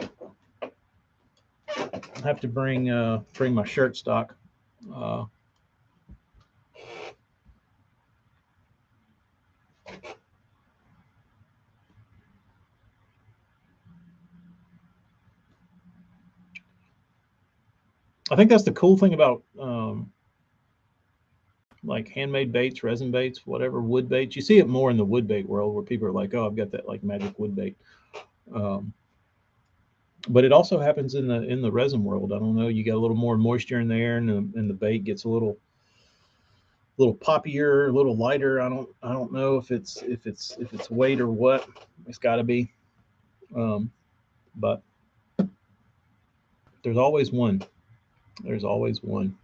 I have to bring my shirt stock. Uh, I think that's the cool thing about like handmade baits, resin baits, whatever, wood baits. You see it more in the wood bait world where people are like, "Oh, I've got that like magic wood bait." Um, but it also happens in the resin world. I don't know. You got a little more moisture in there, and the bait gets a little poppier, a little lighter. I don't know if it's weight or what. It's got to be. Um, but there's always one. There's always one.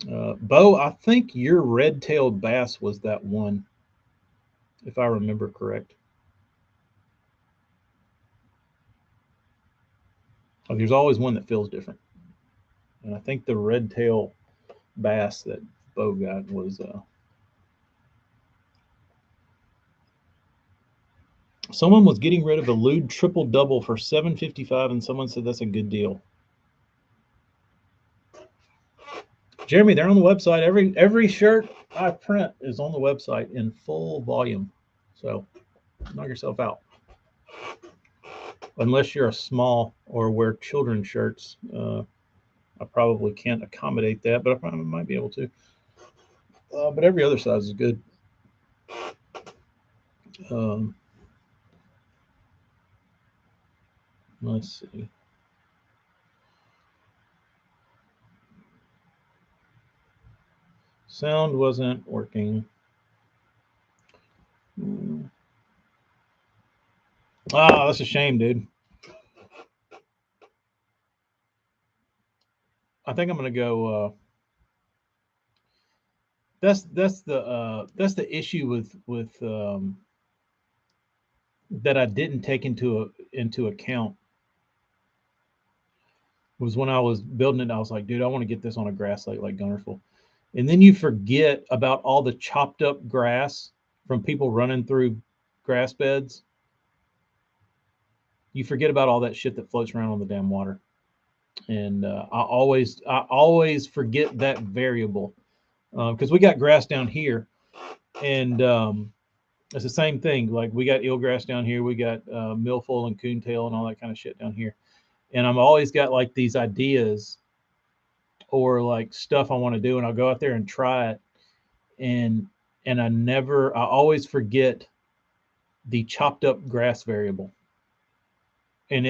Bo, I think your red-tailed bass was that one, if I remember correct. Like, there's always one that feels different, and I think the red-tail bass that Bo got was. Someone was getting rid of a lewd triple double for 755, and someone said that's a good deal. Jeremy, they're on the website. Every shirt I print is on the website in full volume. So knock yourself out. Unless you're a small or wear children's shirts, I probably can't accommodate that, but I probably might be able to. But every other size is good. Um, let's see. Sound wasn't working. Ah, that's a shame, dude. I think I'm gonna go. That's the issue with that I didn't take into account was when I was building it. I was like, dude, I want to get this on a grass lake like Gunnersville, and then you forget about all the chopped up grass from people running through grass beds. You forget about all that shit that floats around on the damn water, and I always forget that variable because we got grass down here, and it's the same thing. Like we got eelgrass down here, we got milfoil and coontail and all that kind of shit down here. And I'm always got like these ideas or like stuff I want to do, and I'll go out there and try it, and I always forget the chopped up grass variable, and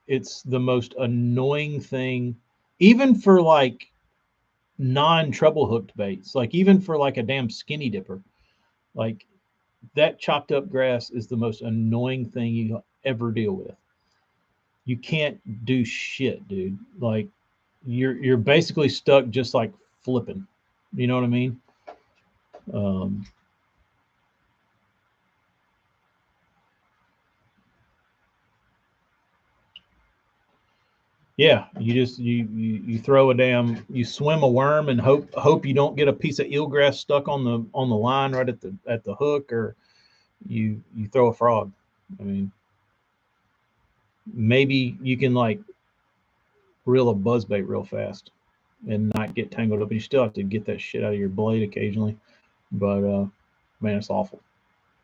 it's the most annoying thing, even for like non treble hooked baits, like even for like a damn skinny dipper, like that chopped up grass is the most annoying thing you ever deal with. You can't do shit, dude. Like you're basically stuck just like flipping. You know what I mean? Um, yeah, you throw a damn you swim a worm and hope you don't get a piece of eelgrass stuck on the line right at the hook, or you throw a frog. I mean, maybe you can like reel a buzzbait real fast and not get tangled up. You still have to get that shit out of your blade occasionally. But man, it's awful.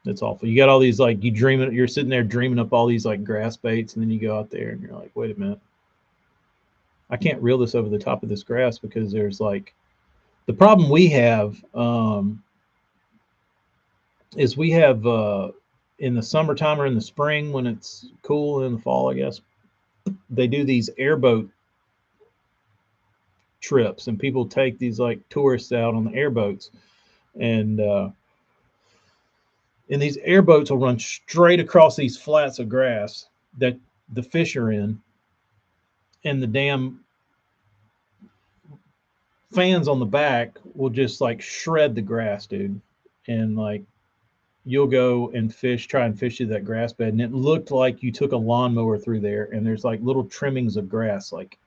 It's awful. You got all these like you're sitting there dreaming up all these like grass baits, and then you go out there and you're like, wait a minute, I can't reel this over the top of this grass because there's like the problem we have is we have in the summertime or in the spring when it's cool in the fall, I guess they do these airboat trips, and people take these like tourists out on the airboats, and these airboats will run straight across these flats of grass that the fish are in, and the damn fans on the back will just like shred the grass, dude. And like you'll go and try and fish through that grass bed, and it looked like you took a lawnmower through there, and there's like little trimmings of grass like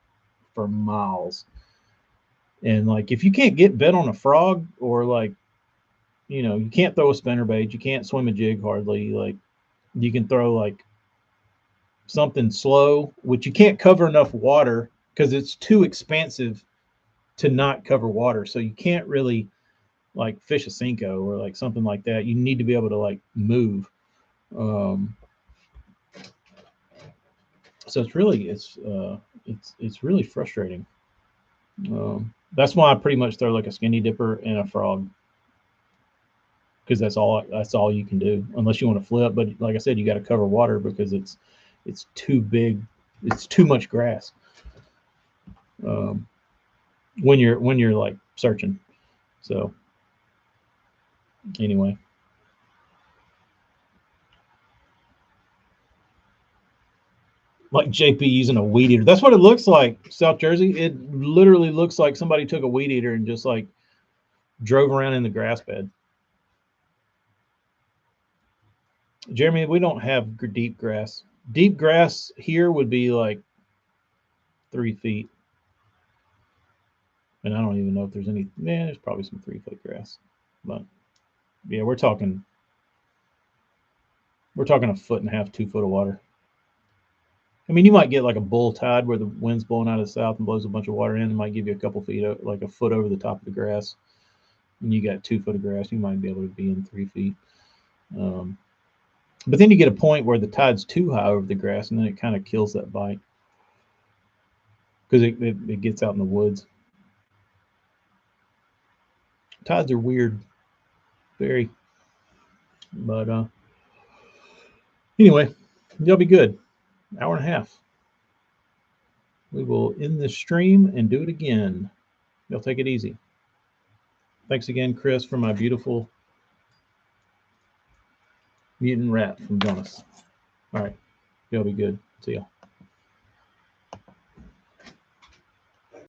for miles. And like if you can't get bent on a frog, or like you can't throw a spinnerbait, you can't swim a jig hardly, like you can throw like something slow, which you can't cover enough water because it's too expansive to not cover water. So you can't really like fish a Cinco or like something like that. You need to be able to like move. Um, so it's really it's really frustrating. That's why I pretty much throw like a skinny dipper and a frog, because that's all you can do unless you want to flip. But like I said, you got to cover water because it's too big. It's too much grass um, when you're like searching. So anyway, like JP using a weed eater. That's what it looks like. South Jersey. It literally looks like somebody took a weed eater and just like drove around in the grass bed. Jeremy, we don't have deep grass. Deep grass here would be like 3 feet, and I don't even know if there's any. Man, there's probably some 3 foot grass, but yeah, we're talking a foot and a half, 2 foot of water. I mean, you might get like a bull tide where the wind's blowing out of the south and blows a bunch of water in. It might give you a couple feet, like a foot over the top of the grass. And you got 2 foot of grass, you might be able to be in 3 feet. Um, but then you get a point where the tide's too high over the grass, and then it kind of kills that bite because it gets out in the woods. Tides are weird, very. But anyway, y'all be good. Hour and a half. We will end this stream and do it again. Y'all take it easy. Thanks again, Chris, for my beautiful mutant rat from Jonas. All right. Y'all be good. See y'all.